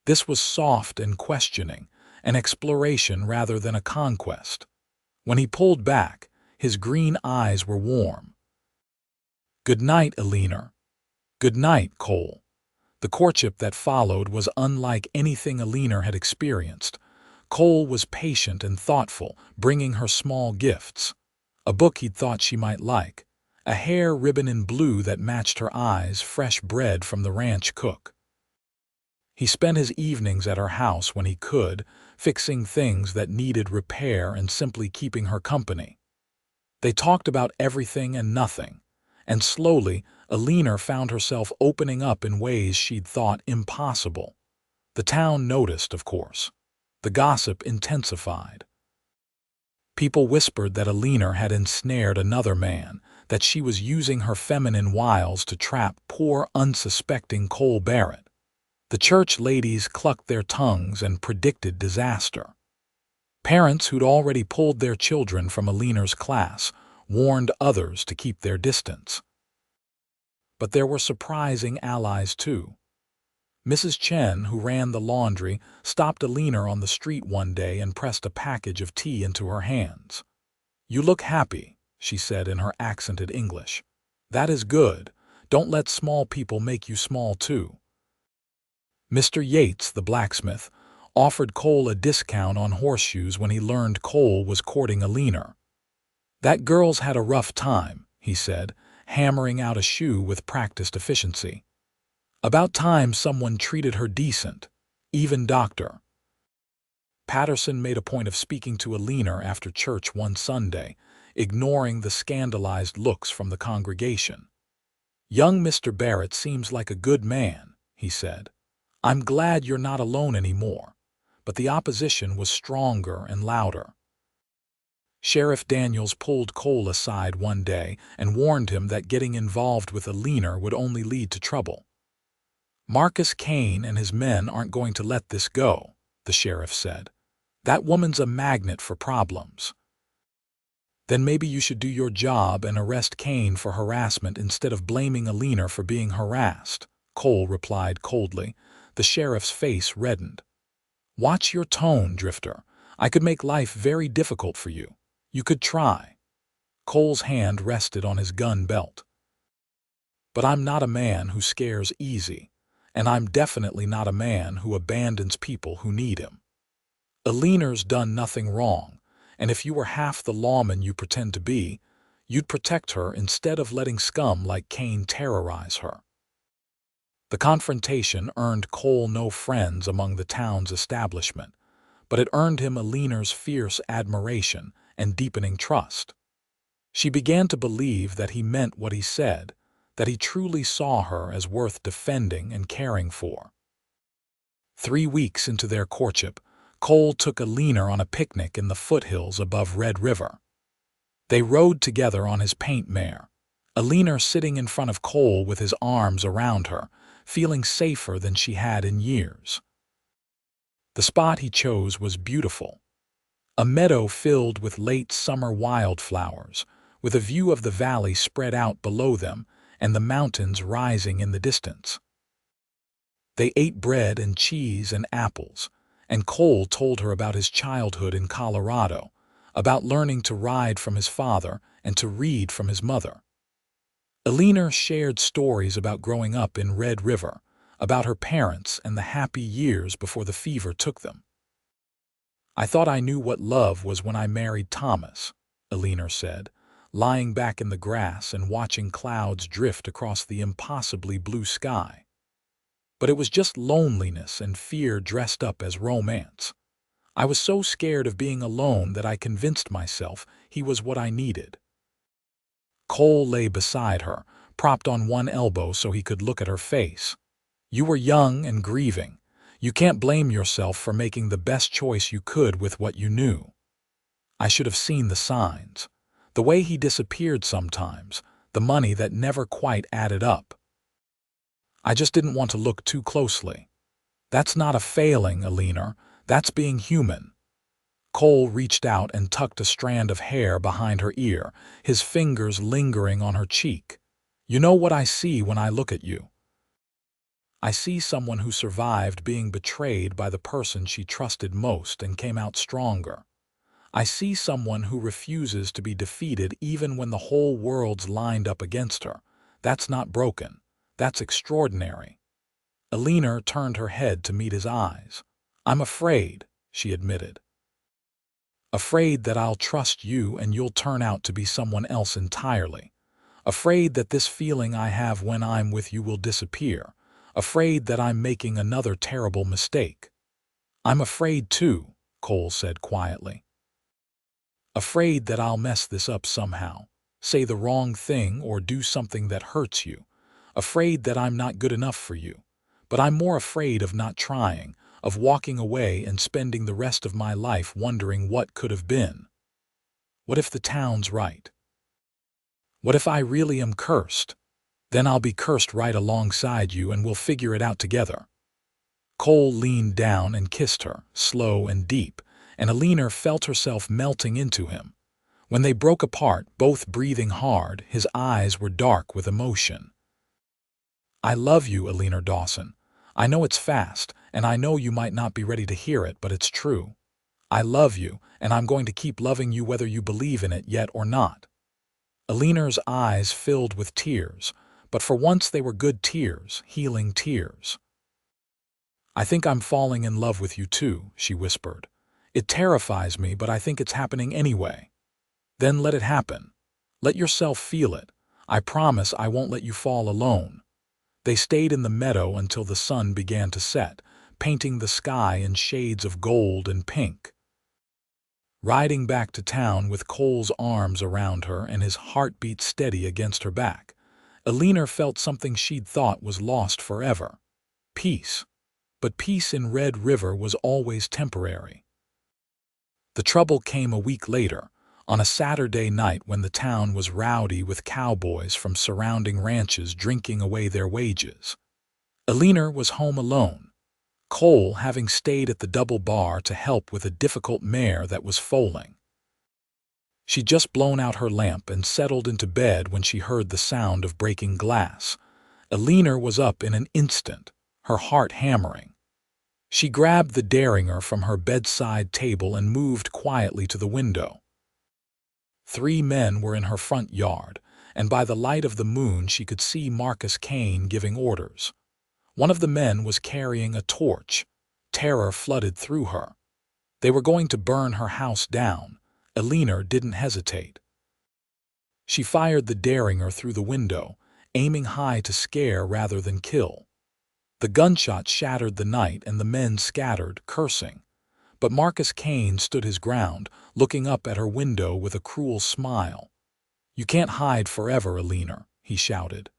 Speaker 1: This was soft and questioning, an exploration rather than a conquest. When he pulled back, his green eyes were warm. Good night, Eleanor. Good night, Cole. The courtship that followed was unlike anything Eleanor had experienced. Cole was patient and thoughtful, bringing her small gifts. A book he'd thought she might like, a hair ribbon in blue that matched her eyes, fresh bread from the ranch cook. He spent his evenings at her house when he could, fixing things that needed repair and simply keeping her company. They talked about everything and nothing, and slowly, Eleanor found herself opening up in ways she'd thought impossible. The town noticed, of course. The gossip intensified. People whispered that Eleanor had ensnared another man, that she was using her feminine wiles to trap poor, unsuspecting Cole Barrett. The church ladies clucked their tongues and predicted disaster. Parents who'd already pulled their children from Eleanor's class warned others to keep their distance. But there were surprising allies, too. Mrs. Chen, who ran the laundry, stopped Eleanor on the street one day and pressed a package of tea into her hands. You look happy, she said in her accented English. That is good. Don't let small people make you small, too. Mr. Yates, the blacksmith, offered Cole a discount on horseshoes when he learned Cole was courting Eleanor. That girl's had a rough time, he said, hammering out a shoe with practiced efficiency. About time someone treated her decent, even Dr. Patterson made a point of speaking to Eleanor after church one Sunday, ignoring the scandalized looks from the congregation. "Young Mr. Barrett seems like a good man," he said. "I'm glad you're not alone anymore." But the opposition was stronger and louder. Sheriff Daniels pulled Cole aside one day and warned him that getting involved with Eleanor would only lead to trouble. "Marcus Kane and his men aren't going to let this go," the sheriff said. "That woman's a magnet for problems." "Then maybe you should do your job and arrest Kane for harassment instead of blaming Eleanor for being harassed," Cole replied coldly. The sheriff's face reddened. "Watch your tone, Drifter. I could make life very difficult for you. You could try." Cole's hand rested on his gun belt. "But I'm not a man who scares easy, and I'm definitely not a man who abandons people who need him. Eleanor's done nothing wrong, and if you were half the lawman you pretend to be, you'd protect her instead of letting scum like Kane terrorize her." The confrontation earned Cole no friends among the town's establishment, but it earned him Eleanor's fierce admiration and deepening trust. She began to believe that he meant what he said, that he truly saw her as worth defending and caring for. 3 weeks into their courtship, Cole took Eleanor on a picnic in the foothills above Red River. They rode together on his paint mare, Eleanor sitting in front of Cole with his arms around her, feeling safer than she had in years. The spot he chose was beautiful. A meadow filled with late summer wildflowers, with a view of the valley spread out below them and the mountains rising in the distance. They ate bread and cheese and apples, and Cole told her about his childhood in Colorado, about learning to ride from his father and to read from his mother. Eleanor shared stories about growing up in Red River, about her parents and the happy years before the fever took them. "I thought I knew what love was when I married Thomas," Eleanor said, lying back in the grass and watching clouds drift across the impossibly blue sky. "But it was just loneliness and fear dressed up as romance. I was so scared of being alone that I convinced myself he was what I needed." Cole lay beside her, propped on one elbow so he could look at her face. "You were young and grieving. You can't blame yourself for making the best choice you could with what you knew. I should have seen the signs. The way he disappeared sometimes, the money that never quite added up. I just didn't want to look too closely. That's not a failing, Eleanor. That's being human." Cole reached out and tucked a strand of hair behind her ear, his fingers lingering on her cheek. "You know what I see when I look at you? I see someone who survived being betrayed by the person she trusted most and came out stronger. I see someone who refuses to be defeated even when the whole world's lined up against her. That's not broken. That's extraordinary." Eleanor turned her head to meet his eyes. "I'm afraid," she admitted. "Afraid that I'll trust you and you'll turn out to be someone else entirely. Afraid that this feeling I have when I'm with you will disappear. Afraid that I'm making another terrible mistake." "I'm afraid too," Cole said quietly. "Afraid that I'll mess this up somehow, say the wrong thing or do something that hurts you. Afraid that I'm not good enough for you. But I'm more afraid of not trying, of walking away and spending the rest of my life wondering what could have been. What if the town's right? What if I really am cursed? Then I'll be cursed right alongside you and we'll figure it out together." Cole leaned down and kissed her, slow and deep, and Eleanor felt herself melting into him. When they broke apart, both breathing hard, his eyes were dark with emotion. "I love you, Eleanor Dawson. I know it's fast, and I know you might not be ready to hear it, but it's true. I love you, and I'm going to keep loving you whether you believe in it yet or not." Eleanor's eyes filled with tears, but for once they were good tears, healing tears. "I think I'm falling in love with you too," she whispered. "It terrifies me, but I think it's happening anyway." "Then let it happen. Let yourself feel it. I promise I won't let you fall alone." They stayed in the meadow until the sun began to set, painting the sky in shades of gold and pink. Riding back to town with Cole's arms around her and his heartbeat steady against her back, Eleanor felt something she'd thought was lost forever. Peace. But peace in Red River was always temporary. The trouble came a week later, on a Saturday night when the town was rowdy with cowboys from surrounding ranches drinking away their wages. Eleanor was home alone, Cole having stayed at the double bar to help with a difficult mare that was foaling. She'd just blown out her lamp and settled into bed when she heard the sound of breaking glass. Eleanor was up in an instant, her heart hammering. She grabbed the derringer from her bedside table and moved quietly to the window. 3 men were in her front yard, and by the light of the moon she could see Marcus Kane giving orders. One of the men was carrying a torch. Terror flooded through her. They were going to burn her house down. Eleanor didn't hesitate. She fired the derringer through the window, aiming high to scare rather than kill. The gunshot shattered the night and the men scattered, cursing. But Marcus Kane stood his ground, looking up at her window with a cruel smile. "You can't hide forever, Eleanor," he shouted.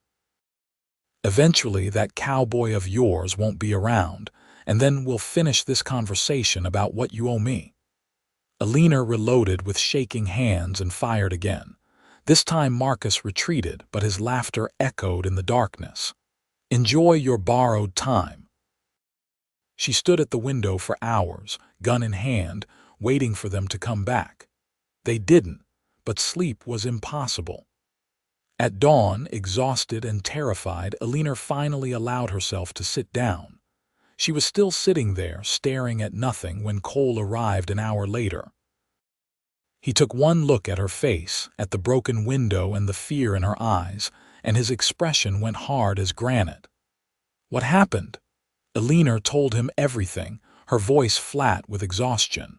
Speaker 1: "Eventually that cowboy of yours won't be around, and then we'll finish this conversation about what you owe me." Eleanor reloaded with shaking hands and fired again. This time Marcus retreated, but his laughter echoed in the darkness. "Enjoy your borrowed time." She stood at the window for hours, gun in hand, waiting for them to come back. They didn't, but sleep was impossible. At dawn, exhausted and terrified, Eleanor finally allowed herself to sit down. She was still sitting there, staring at nothing, when Cole arrived an hour later. He took one look at her face, at the broken window and the fear in her eyes, and his expression went hard as granite. "What happened?" Eleanor told him everything, her voice flat with exhaustion.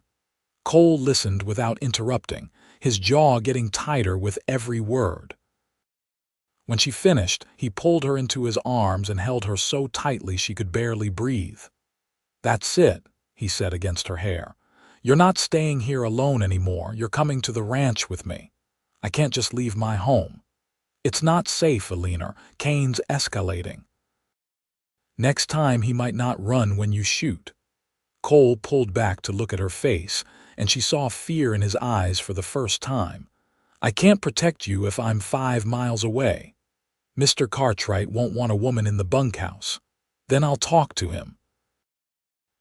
Speaker 1: Cole listened without interrupting, his jaw getting tighter with every word. When she finished, he pulled her into his arms and held her so tightly she could barely breathe. "That's it," he said against her hair. "You're not staying here alone anymore. You're coming to the ranch with me. I can't just leave my home." "It's not safe, Eleanor. Kane's escalating. Next time he might not run when you shoot." Cole pulled back to look at her face, and she saw fear in his eyes for the first time. "I can't protect you if I'm 5 miles away. Mr. Cartwright won't want a woman in the bunkhouse. Then I'll talk to him.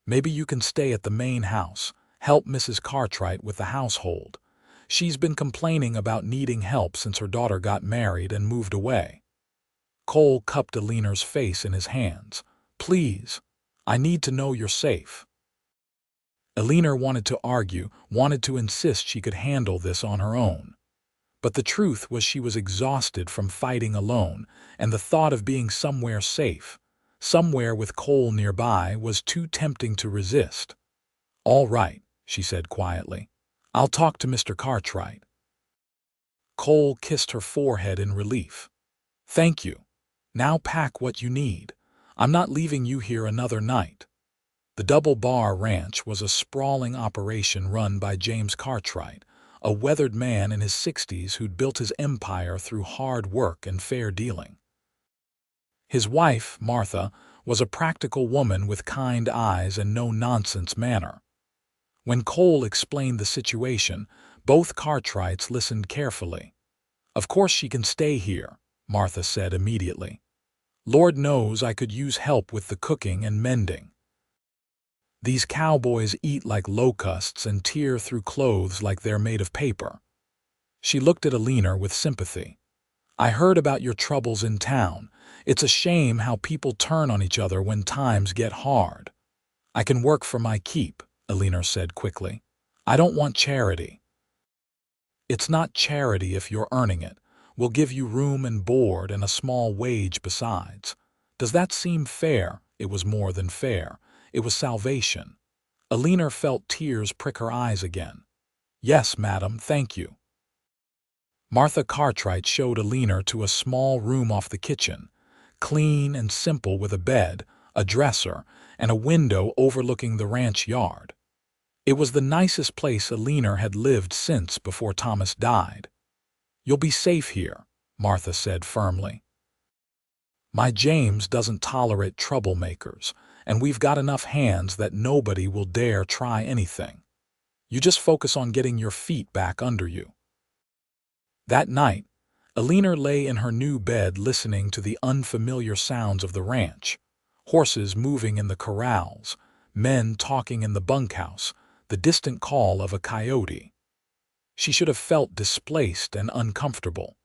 Speaker 1: Maybe you can stay at the main house, help Mrs. Cartwright with the household. She's been complaining about needing help since her daughter got married and moved away." Cole cupped Eleanor's face in his hands. "Please, I need to know you're safe." Eleanor wanted to argue, wanted to insist she could handle this on her own. But the truth was she was exhausted from fighting alone, and the thought of being somewhere safe, somewhere with Cole nearby, was too tempting to resist. "All right," she said quietly. "I'll talk to Mr. Cartwright." Cole kissed her forehead in relief. "Thank you. Now pack what you need. I'm not leaving you here another night." The Double Bar Ranch was a sprawling operation run by James Cartwright, a weathered man in his 60s who'd built his empire through hard work and fair dealing. His wife, Martha, was a practical woman with kind eyes and no-nonsense manner. When Cole explained the situation, both Cartwrights listened carefully. "Of course she can stay here," Martha said immediately. "Lord knows I could use help with the cooking and mending. These cowboys eat like locusts and tear through clothes like they're made of paper." She looked at Eleanor with sympathy. "I heard about your troubles in town. It's a shame how people turn on each other when times get hard." "I can work for my keep," Eleanor said quickly. "I don't want charity." "It's not charity if you're earning it. We'll give you room and board and a small wage besides. Does that seem fair?" It was more than fair. It was salvation. Eleanor felt tears prick her eyes again. "Yes, madam, thank you." Martha Cartwright showed Eleanor to a small room off the kitchen, clean and simple, with a bed, a dresser, and a window overlooking the ranch yard. It was the nicest place Eleanor had lived since before Thomas died. "You'll be safe here," Martha said firmly. My James doesn't tolerate troublemakers, and we've got enough hands that nobody will dare try anything. You just focus on getting your feet back under you." That night, Eleanor lay in her new bed listening to the unfamiliar sounds of the ranch: horses moving in the corrals, men talking in the bunkhouse, the distant call of a coyote. She should have felt displaced and uncomfortable.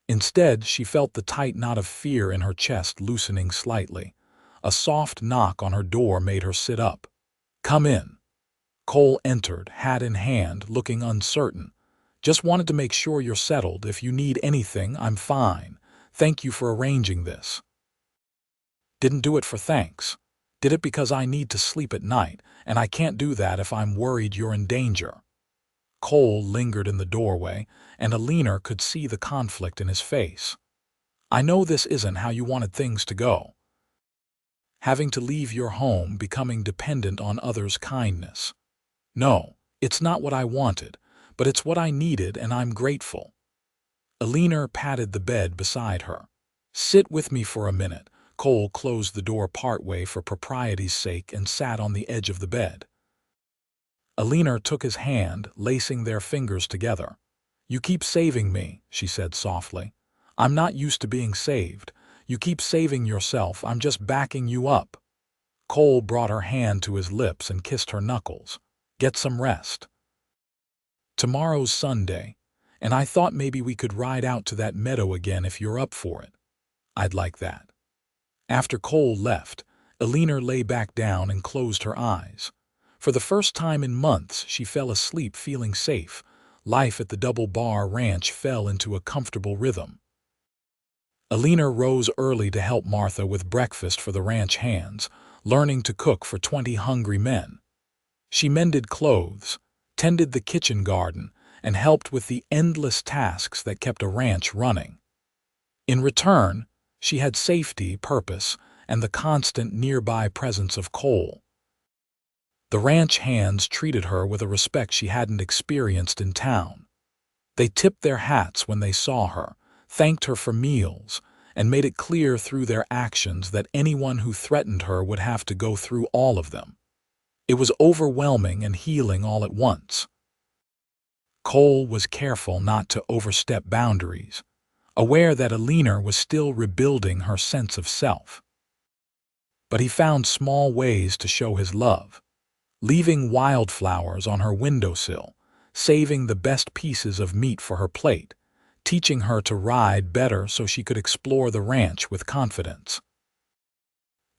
Speaker 1: Instead, she felt the tight knot of fear in her chest loosening slightly. A soft knock on her door made her sit up. "Come in." Cole entered, hat in hand, looking uncertain. "Just wanted to make sure you're settled. If you need anything, I'm fine. Thank you for arranging this." "Didn't do it for thanks. Did it because I need to sleep at night, and I can't do that if I'm worried you're in danger." Cole lingered in the doorway, and Eleanor could see the conflict in his face. "I know this isn't how you wanted things to go. Having to leave your home, becoming dependent on others' kindness. No, it's not what I wanted, but it's what I needed, and I'm grateful." Eleanor patted the bed beside her. "Sit with me for a minute." Cole closed the door partway for propriety's sake and sat on the edge of the bed. Eleanor took his hand, lacing their fingers together. "You keep saving me," she said softly. "I'm not used to being saved. You keep saving yourself. I'm just backing you up." Cole brought her hand to his lips and kissed her knuckles. "Get some rest. Tomorrow's Sunday, and I thought maybe we could ride out to that meadow again if you're up for it." "I'd like that." After Cole left, Eleanor lay back down and closed her eyes. For the first time in months, she fell asleep feeling safe. Life at the Double Bar Ranch fell into a comfortable rhythm. Eleanor rose early to help Martha with breakfast for the ranch hands, learning to cook for 20 hungry men. She mended clothes, tended the kitchen garden, and helped with the endless tasks that kept a ranch running. In return, she had safety, purpose, and the constant nearby presence of Cole. The ranch hands treated her with a respect she hadn't experienced in town. They tipped their hats when they saw her, thanked her for meals, and made it clear through their actions that anyone who threatened her would have to go through all of them. It was overwhelming and healing all at once. Cole was careful not to overstep boundaries, aware that Eleanor was still rebuilding her sense of self. But he found small ways to show his love. Leaving wildflowers on her windowsill, saving the best pieces of meat for her plate, teaching her to ride better so she could explore the ranch with confidence.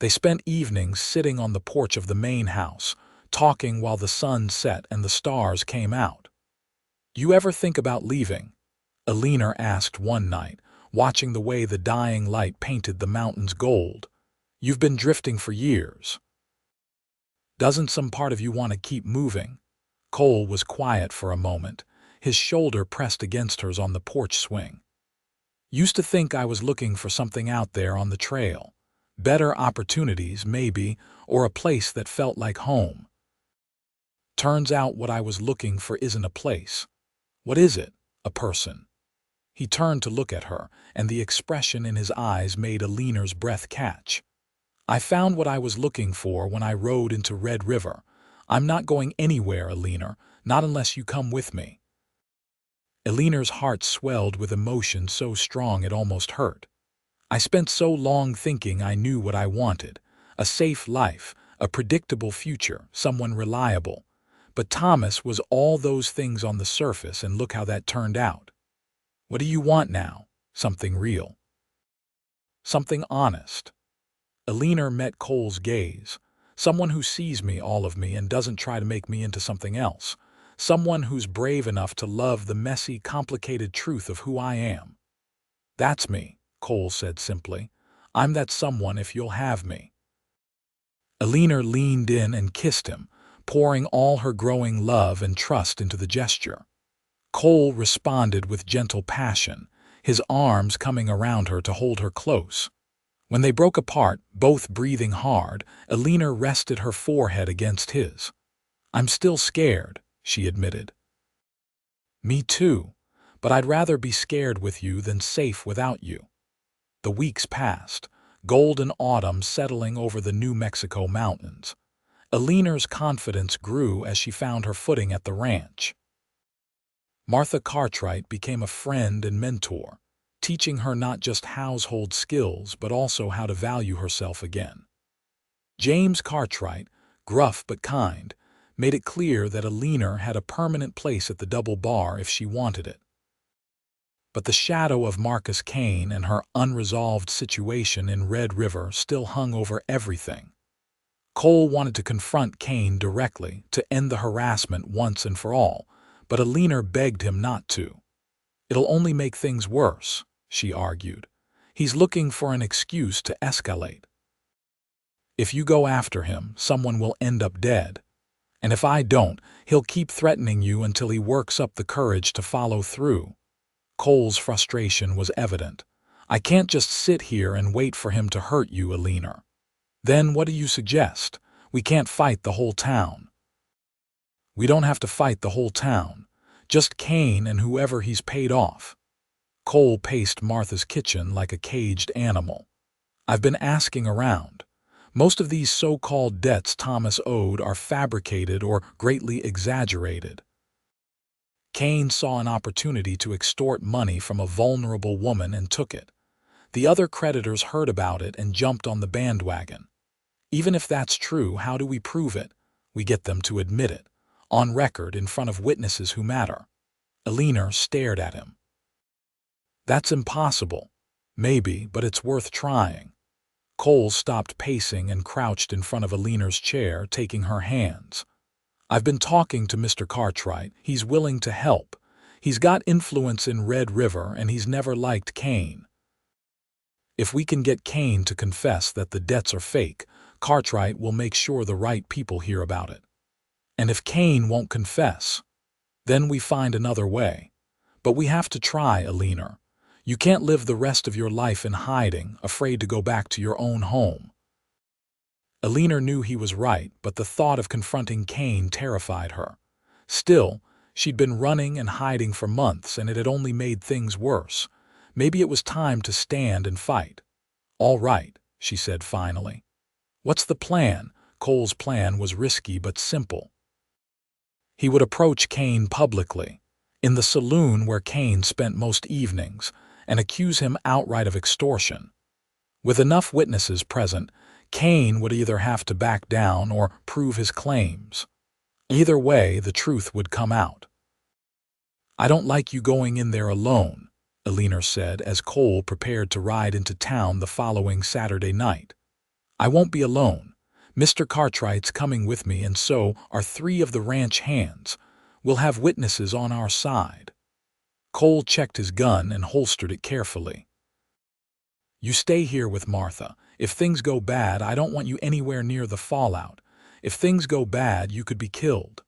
Speaker 1: They spent evenings sitting on the porch of the main house, talking while the sun set and the stars came out. "You ever think about leaving?" Eleanor asked one night, watching the way the dying light painted the mountains gold. "You've been drifting for years. Doesn't some part of you want to keep moving?" Cole was quiet for a moment, his shoulder pressed against hers on the porch swing. "Used to think I was looking for something out there on the trail. Better opportunities, maybe, or a place that felt like home. Turns out what I was looking for isn't a place. What is it? A person." He turned to look at her, and the expression in his eyes made Eleanor's breath catch. "I found what I was looking for when I rode into Red River. I'm not going anywhere, Eleanor, not unless you come with me." Eleanor's heart swelled with emotion so strong it almost hurt. "I spent so long thinking I knew what I wanted. A safe life, a predictable future, someone reliable. But Thomas was all those things on the surface, and look how that turned out. What do you want now? Something real. Something honest." Eleanor met Cole's gaze. "Someone who sees me, all of me, and doesn't try to make me into something else. Someone who's brave enough to love the messy, complicated truth of who I am." "That's me," Cole said simply. "I'm that someone if you'll have me." Eleanor leaned in and kissed him, pouring all her growing love and trust into the gesture. Cole responded with gentle passion, his arms coming around her to hold her close. When they broke apart, both breathing hard, Eleanor rested her forehead against his. "I'm still scared," she admitted. "Me too, but I'd rather be scared with you than safe without you." The weeks passed, golden autumn settling over the New Mexico mountains. Eleanor's confidence grew as she found her footing at the ranch. Martha Cartwright became a friend and mentor, teaching her not just household skills but also how to value herself again. James Cartwright, gruff but kind, made it clear that Eleanor had a permanent place at the double bar if she wanted it. But the shadow of Marcus Kane and her unresolved situation in Red River still hung over everything. Cole wanted to confront Kane directly to end the harassment once and for all, but Eleanor begged him not to. "It'll only make things worse," she argued. "He's looking for an excuse to escalate. If you go after him, someone will end up dead. And if I don't, he'll keep threatening you until he works up the courage to follow through." Cole's frustration was evident. "I can't just sit here and wait for him to hurt you, Eleanor." "Then what do you suggest? We can't fight the whole town." "We don't have to fight the whole town. Just Kane and whoever he's paid off." Cole paced Martha's kitchen like a caged animal. "I've been asking around. Most of these so-called debts Thomas owed are fabricated or greatly exaggerated. Kane saw an opportunity to extort money from a vulnerable woman and took it. The other creditors heard about it and jumped on the bandwagon. Even if that's true, how do we prove it? We get them to admit it, on record in front of witnesses who matter." Eleanor stared at him. "That's impossible." "Maybe, but it's worth trying." Cole stopped pacing and crouched in front of Eleanor's chair, taking her hands. "I've been talking to Mr. Cartwright. He's willing to help. He's got influence in Red River and he's never liked Kane. If we can get Kane to confess that the debts are fake, Cartwright will make sure the right people hear about it. And if Kane won't confess, then we find another way. But we have to try, Eleanor. You can't live the rest of your life in hiding, afraid to go back to your own home." Eleanor knew he was right, but the thought of confronting Kane terrified her. Still, she'd been running and hiding for months, and it had only made things worse. Maybe it was time to stand and fight. "All right," she said finally. "What's the plan?" Cole's plan was risky but simple. He would approach Kane publicly, in the saloon where Kane spent most evenings, and accuse him outright of extortion. With enough witnesses present, Kane would either have to back down or prove his claims. Either way, the truth would come out. "I don't like you going in there alone," Eleanor said as Cole prepared to ride into town the following Saturday night. "I won't be alone. Mr. Cartwright's coming with me, and so are 3 of the ranch hands. We'll have witnesses on our side." Cole checked his gun and holstered it carefully. "You stay here with Martha. If things go bad, I don't want you anywhere near the fallout. If things go bad, you could be killed.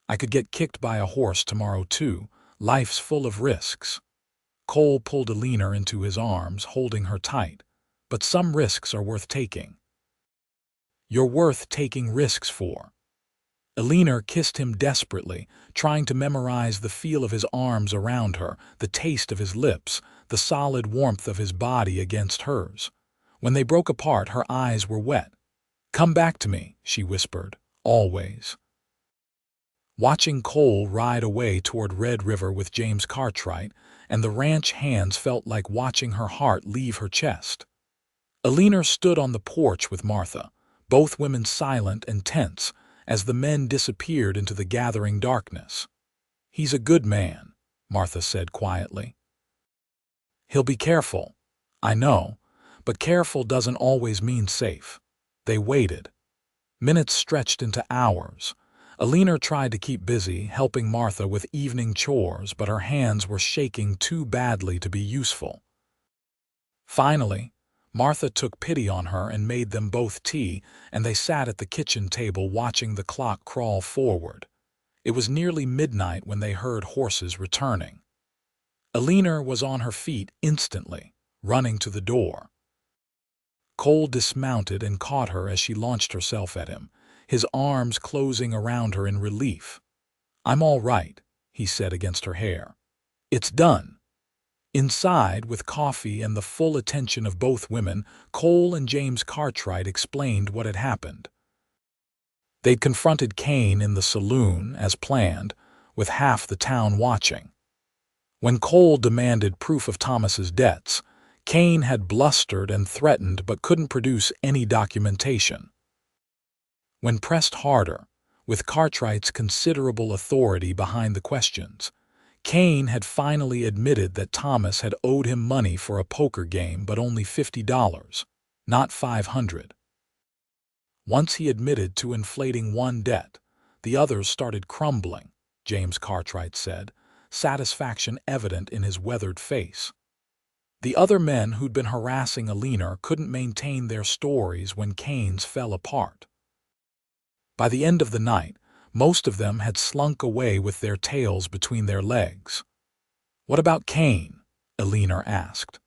Speaker 1: I could get kicked by a horse tomorrow too. Life's full of risks." Cole pulled Eleanor into his arms, holding her tight. "But some risks are worth taking." "You're worth taking risks for." Eleanor kissed him desperately, trying to memorize the feel of his arms around her, the taste of his lips, the solid warmth of his body against hers. When they broke apart, her eyes were wet. "Come back to me," she whispered, "always." Watching Cole ride away toward Red River with James Cartwright and the ranch hands felt like watching her heart leave her chest. Eleanor stood on the porch with Martha, both women silent and tense, as the men disappeared into the gathering darkness. "He's a good man," Martha said quietly. "He'll be careful." "I know, but careful doesn't always mean safe." They waited. Minutes stretched into hours. Eleanor tried to keep busy, helping Martha with evening chores, but her hands were shaking too badly to be useful. Finally, Martha took pity on her and made them both tea, and they sat at the kitchen table watching the clock crawl forward. It was nearly midnight when they heard horses returning. Eleanor was on her feet instantly, running to the door. Cole dismounted and caught her as she launched herself at him, his arms closing around her in relief. "I'm all right," he said against her hair. "It's done." Inside, with coffee and the full attention of both women, Cole and James Cartwright explained what had happened. They'd confronted Kane in the saloon, as planned, with half the town watching. When Cole demanded proof of Thomas's debts, Kane had blustered and threatened but couldn't produce any documentation. When pressed harder, with Cartwright's considerable authority behind the questions, Kane had finally admitted that Thomas had owed him money for a poker game, but only $50, not $500. Once he admitted to inflating one debt, the others started crumbling, James Cartwright said, satisfaction evident in his weathered face. The other men who'd been harassing Eleanor couldn't maintain their stories when Kane's fell apart. By the end of the night, most of them had slunk away with their tails between their legs. "What about Kane?" Eleanor asked.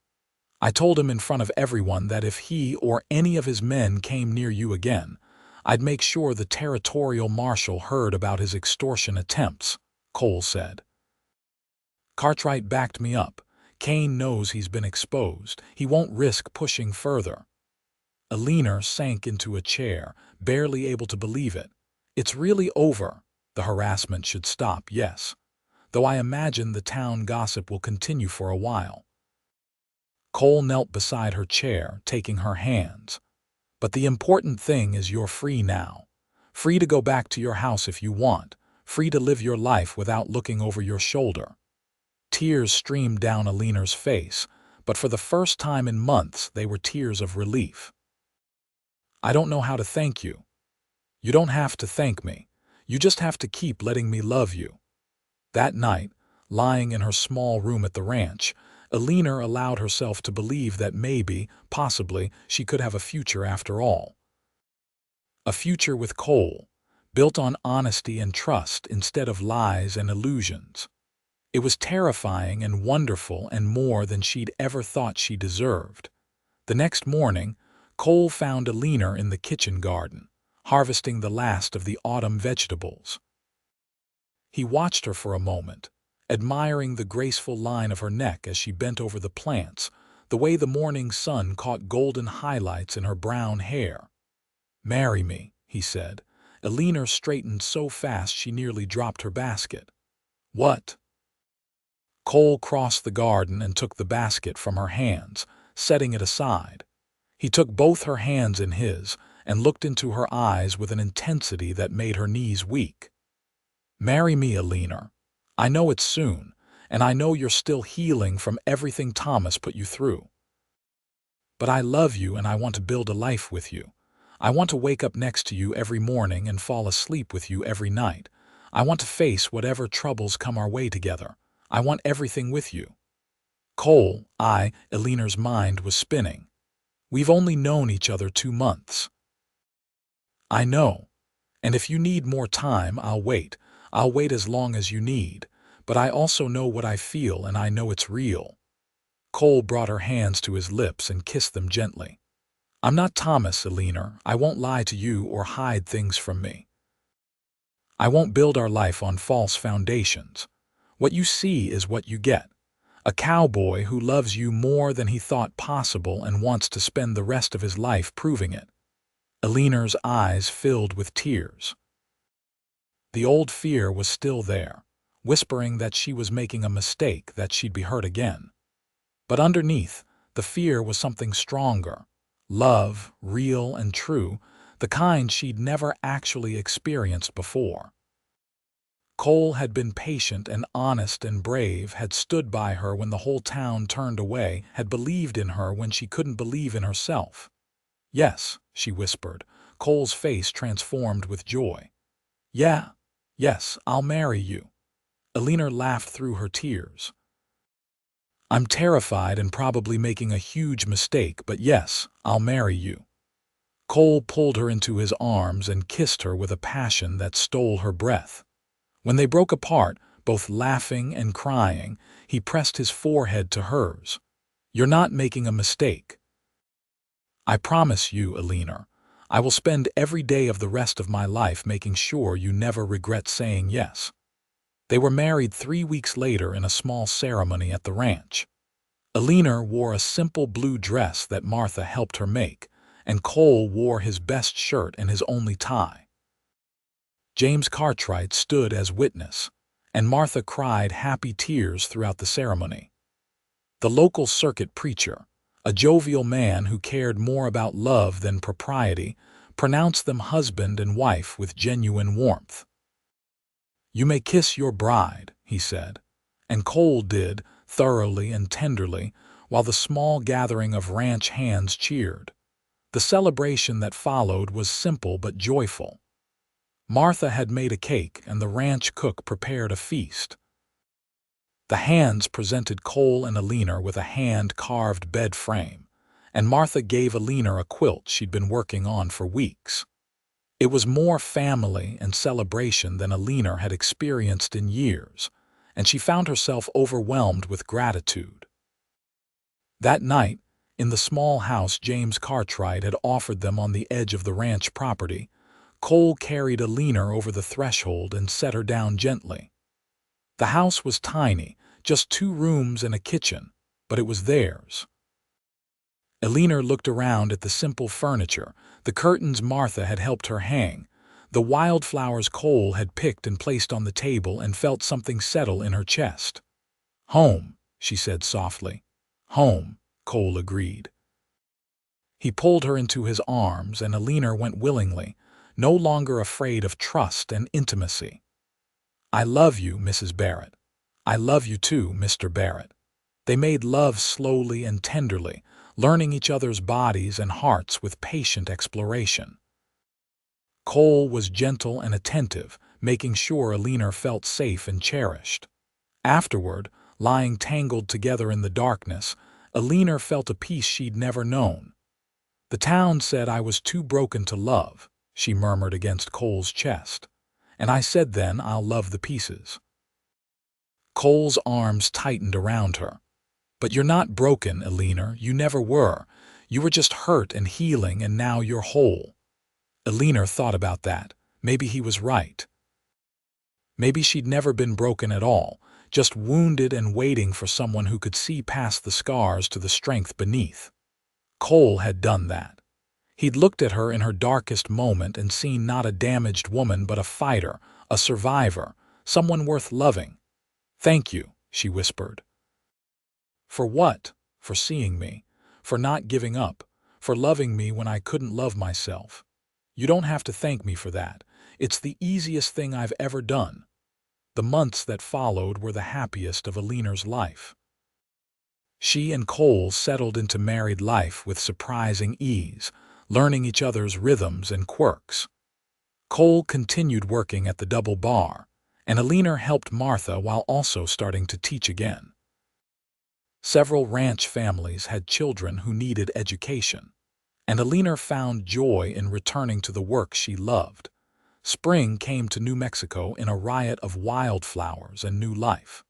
Speaker 1: "I told him in front of everyone that if he or any of his men came near you again, I'd make sure the territorial marshal heard about his extortion attempts," Cole said. Cartwright backed me up. "Kane knows he's been exposed. He won't risk pushing further." Eleanor sank into a chair, barely able to believe it. "It's really over. The harassment should stop, yes. Though I imagine the town gossip will continue for a while." Cole knelt beside her chair, taking her hands. "But the important thing is you're free now. Free to go back to your house if you want. Free to live your life without looking over your shoulder." Tears streamed down Eleanor's face, but for the first time in months they were tears of relief. "I don't know how to thank you." "You don't have to thank me. You just have to keep letting me love you." That night, lying in her small room at the ranch, Eleanor allowed herself to believe that maybe, possibly, she could have a future after all. A future with Cole, built on honesty and trust instead of lies and illusions. It was terrifying and wonderful and more than she'd ever thought she deserved. The next morning, Cole found Eleanor in the kitchen garden, harvesting the last of the autumn vegetables. He watched her for a moment, admiring the graceful line of her neck as she bent over the plants, the way the morning sun caught golden highlights in her brown hair. "Marry me," he said. Eleanor straightened so fast she nearly dropped her basket. "What?" Cole crossed the garden and took the basket from her hands, setting it aside. He took both her hands in his and looked into her eyes with an intensity that made her knees weak. "Marry me, Eleanor. I know it's soon, and I know you're still healing from everything Thomas put you through. But I love you and I want to build a life with you. I want to wake up next to you every morning and fall asleep with you every night. I want to face whatever troubles come our way together. I want everything with you." Cole, Eleanor's mind was spinning. "We've only known each other 2 months. "I know. And if you need more time, I'll wait. I'll wait as long as you need. But I also know what I feel, and I know it's real." Cole brought her hands to his lips and kissed them gently. "I'm not Thomas, Eleanor. I won't lie to you or hide things from me. I won't build our life on false foundations. What you see is what you get. A cowboy who loves you more than he thought possible and wants to spend the rest of his life proving it." Eleanor's eyes filled with tears. The old fear was still there, whispering that she was making a mistake, that she'd be hurt again. But underneath, the fear was something stronger. Love, real and true, the kind she'd never actually experienced before. Cole had been patient and honest and brave, had stood by her when the whole town turned away, had believed in her when she couldn't believe in herself. "Yes," she whispered, Cole's face transformed with joy. Yes, I'll marry you." Eleanor laughed through her tears. "I'm terrified and probably making a huge mistake, but yes, I'll marry you." Cole pulled her into his arms and kissed her with a passion that stole her breath. When they broke apart, both laughing and crying, he pressed his forehead to hers. "You're not making a mistake. I promise you, Eleanor, I will spend every day of the rest of my life making sure you never regret saying yes." They were married 3 weeks later in a small ceremony at the ranch. Eleanor wore a simple blue dress that Martha helped her make, and Cole wore his best shirt and his only tie. James Cartwright stood as witness, and Martha cried happy tears throughout the ceremony. The local circuit preacher, a jovial man who cared more about love than propriety, pronounced them husband and wife with genuine warmth. "You may kiss your bride," he said, and Cole did, thoroughly and tenderly, while the small gathering of ranch hands cheered. The celebration that followed was simple but joyful. Martha had made a cake, and the ranch cook prepared a feast. The hands presented Cole and Eleanor with a hand-carved bed frame, and Martha gave Eleanor a quilt she'd been working on for weeks. It was more family and celebration than Eleanor had experienced in years, and she found herself overwhelmed with gratitude. That night, in the small house James Cartwright had offered them on the edge of the ranch property, Cole carried Eleanor over the threshold and set her down gently. The house was tiny, just 2 rooms and a kitchen, but it was theirs. Eleanor looked around at the simple furniture, the curtains Martha had helped her hang, the wildflowers Cole had picked and placed on the table, and felt something settle in her chest. "Home," she said softly. "Home," Cole agreed. He pulled her into his arms, and Eleanor went willingly, no longer afraid of trust and intimacy. "I love you, Mrs. Barrett. I love you too, Mr. Barrett." They made love slowly and tenderly, learning each other's bodies and hearts with patient exploration. Cole was gentle and attentive, making sure Eleanor felt safe and cherished. Afterward, lying tangled together in the darkness, Eleanor felt a peace she'd never known. "The town said I was too broken to love," she murmured against Cole's chest. "And I said then I'll love the pieces." Cole's arms tightened around her. "But you're not broken, Eleanor. You never were. You were just hurt and healing, and now you're whole." Eleanor thought about that. Maybe he was right. Maybe she'd never been broken at all, just wounded and waiting for someone who could see past the scars to the strength beneath. Cole had done that. He'd looked at her in her darkest moment and seen not a damaged woman but a fighter, a survivor, someone worth loving. "Thank you," she whispered. "For what?" "For seeing me, for not giving up, for loving me when I couldn't love myself. You don't have to thank me for that. It's the easiest thing I've ever done." The months that followed were the happiest of Eleanor's life. She and Cole settled into married life with surprising ease, learning each other's rhythms and quirks. Cole continued working at the double bar, and Eleanor helped Martha while also starting to teach again. Several ranch families had children who needed education, and Eleanor found joy in returning to the work she loved. Spring came to New Mexico in a riot of wildflowers and new life.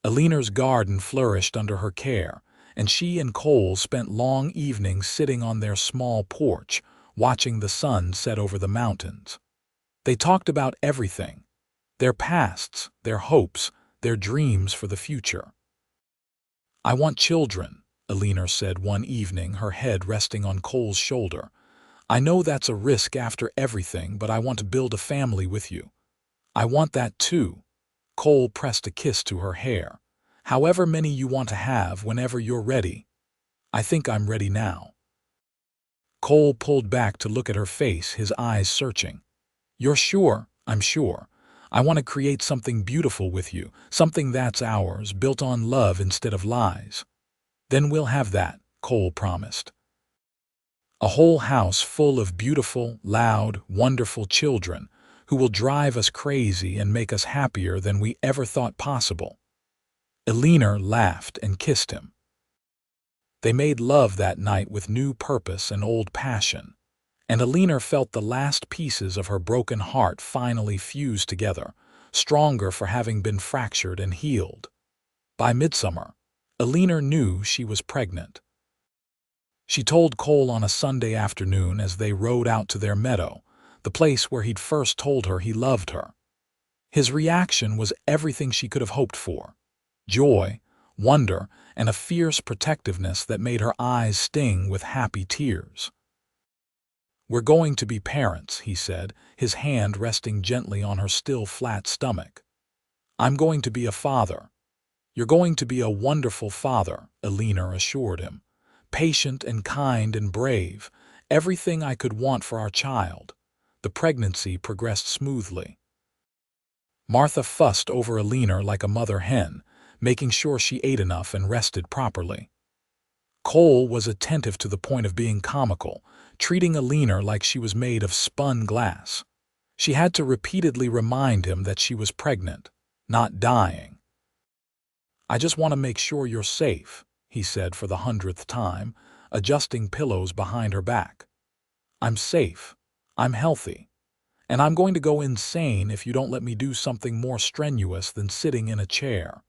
Speaker 1: Eleanor's garden flourished under her care, and she and Cole spent long evenings sitting on their small porch, watching the sun set over the mountains. They talked about everything: their pasts, their hopes, their dreams for the future. "I want children," Eleanor said one evening, her head resting on Cole's shoulder. "I know that's a risk after everything, but I want to build a family with you." "I want that too." Cole pressed a kiss to her hair. "However many you want to have, whenever you're ready." "I think I'm ready now." Cole pulled back to look at her face, his eyes searching. "You're sure?" "I'm sure. I want to create something beautiful with you, something that's ours, built on love instead of lies." "Then we'll have that," Cole promised. "A whole house full of beautiful, loud, wonderful children who will drive us crazy and make us happier than we ever thought possible." Eleanor laughed and kissed him. They made love that night with new purpose and old passion, and Eleanor felt the last pieces of her broken heart finally fuse together, stronger for having been fractured and healed. By midsummer, Eleanor knew she was pregnant. She told Cole on a Sunday afternoon as they rode out to their meadow, the place where he'd first told her he loved her. His reaction was everything she could have hoped for: joy, wonder, and a fierce protectiveness that made her eyes sting with happy tears. "We're going to be parents," he said, his hand resting gently on her still flat stomach. "I'm going to be a father." "You're going to be a wonderful father," Eleanor assured him. "Patient and kind and brave, everything I could want for our child." The pregnancy progressed smoothly. Martha fussed over Eleanor like a mother hen, making sure she ate enough and rested properly. Cole was attentive to the point of being comical, treating Eleanor like she was made of spun glass. She had to repeatedly remind him that she was pregnant, not dying. "I just want to make sure you're safe," he said for the 100th time, adjusting pillows behind her back. "I'm safe. I'm healthy. And I'm going to go insane if you don't let me do something more strenuous than sitting in a chair."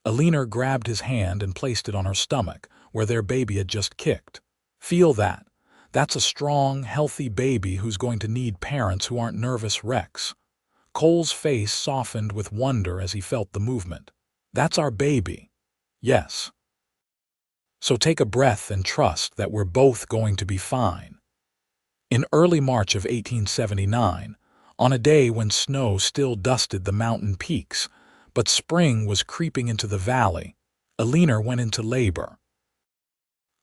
Speaker 1: Eleanor grabbed his hand and placed it on her stomach, where their baby had just kicked. "Feel that. That's a strong, healthy baby who's going to need parents who aren't nervous wrecks." Cole's face softened with wonder as he felt the movement. "That's our baby." "Yes. So take a breath and trust that we're both going to be fine." In early March of 1879, on a day when snow still dusted the mountain peaks, but spring was creeping into the valley, Eleanor went into labor.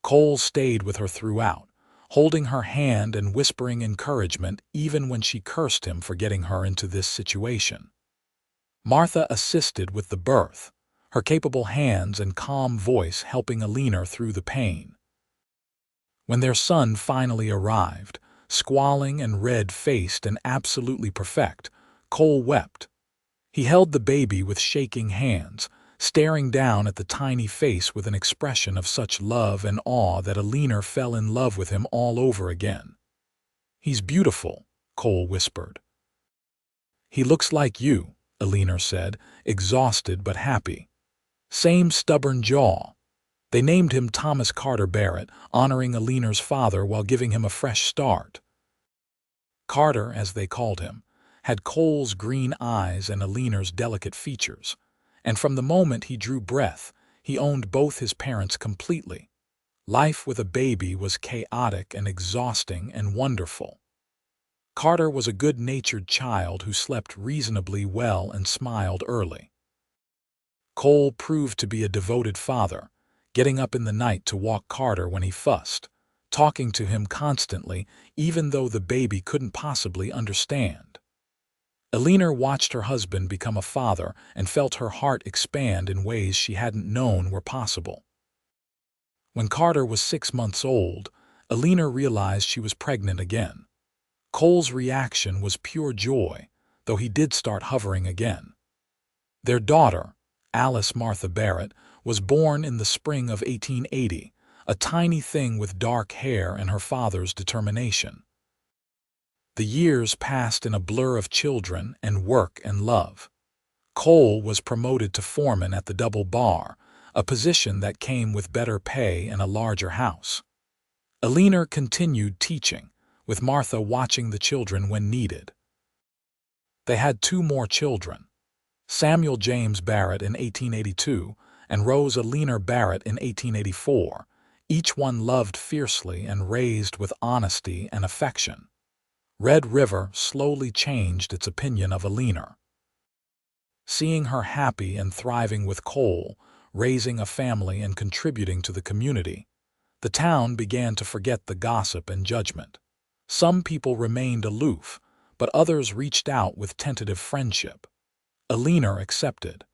Speaker 1: Cole stayed with her throughout, holding her hand and whispering encouragement even when she cursed him for getting her into this situation. Martha assisted with the birth, her capable hands and calm voice helping Eleanor through the pain. When their son finally arrived, squalling and red-faced and absolutely perfect, Cole wept. He held the baby with shaking hands, staring down at the tiny face with an expression of such love and awe that Eleanor fell in love with him all over again. "He's beautiful," Cole whispered. "He looks like you," Eleanor said, exhausted but happy. "Same stubborn jaw." They named him Thomas Carter Barrett, honoring Eleanor's father while giving him a fresh start. Carter, as they called him, had Cole's green eyes and Eleanor's delicate features, and from the moment he drew breath, he owned both his parents completely. Life with a baby was chaotic and exhausting and wonderful. Carter was a good-natured child who slept reasonably well and smiled early. Cole proved to be a devoted father, getting up in the night to walk Carter when he fussed, talking to him constantly even though the baby couldn't possibly understand. Eleanor watched her husband become a father and felt her heart expand in ways she hadn't known were possible. When Carter was 6 months old, Eleanor realized she was pregnant again. Cole's reaction was pure joy, though he did start hovering again. Their daughter, Alice Martha Barrett, was born in the spring of 1880, a tiny thing with dark hair and her father's determination. The years passed in a blur of children and work and love. Cole was promoted to foreman at the double bar, a position that came with better pay and a larger house. Eleanor continued teaching, with Martha watching the children when needed. They had 2 more children, Samuel James Barrett in 1882 and Rose Eleanor Barrett in 1884, each one loved fiercely and raised with honesty and affection. Red River slowly changed its opinion of Eleanor. Seeing her happy and thriving with Cole, raising a family and contributing to the community, the town began to forget the gossip and judgment. Some people remained aloof, but others reached out with tentative friendship. Eleanor accepted.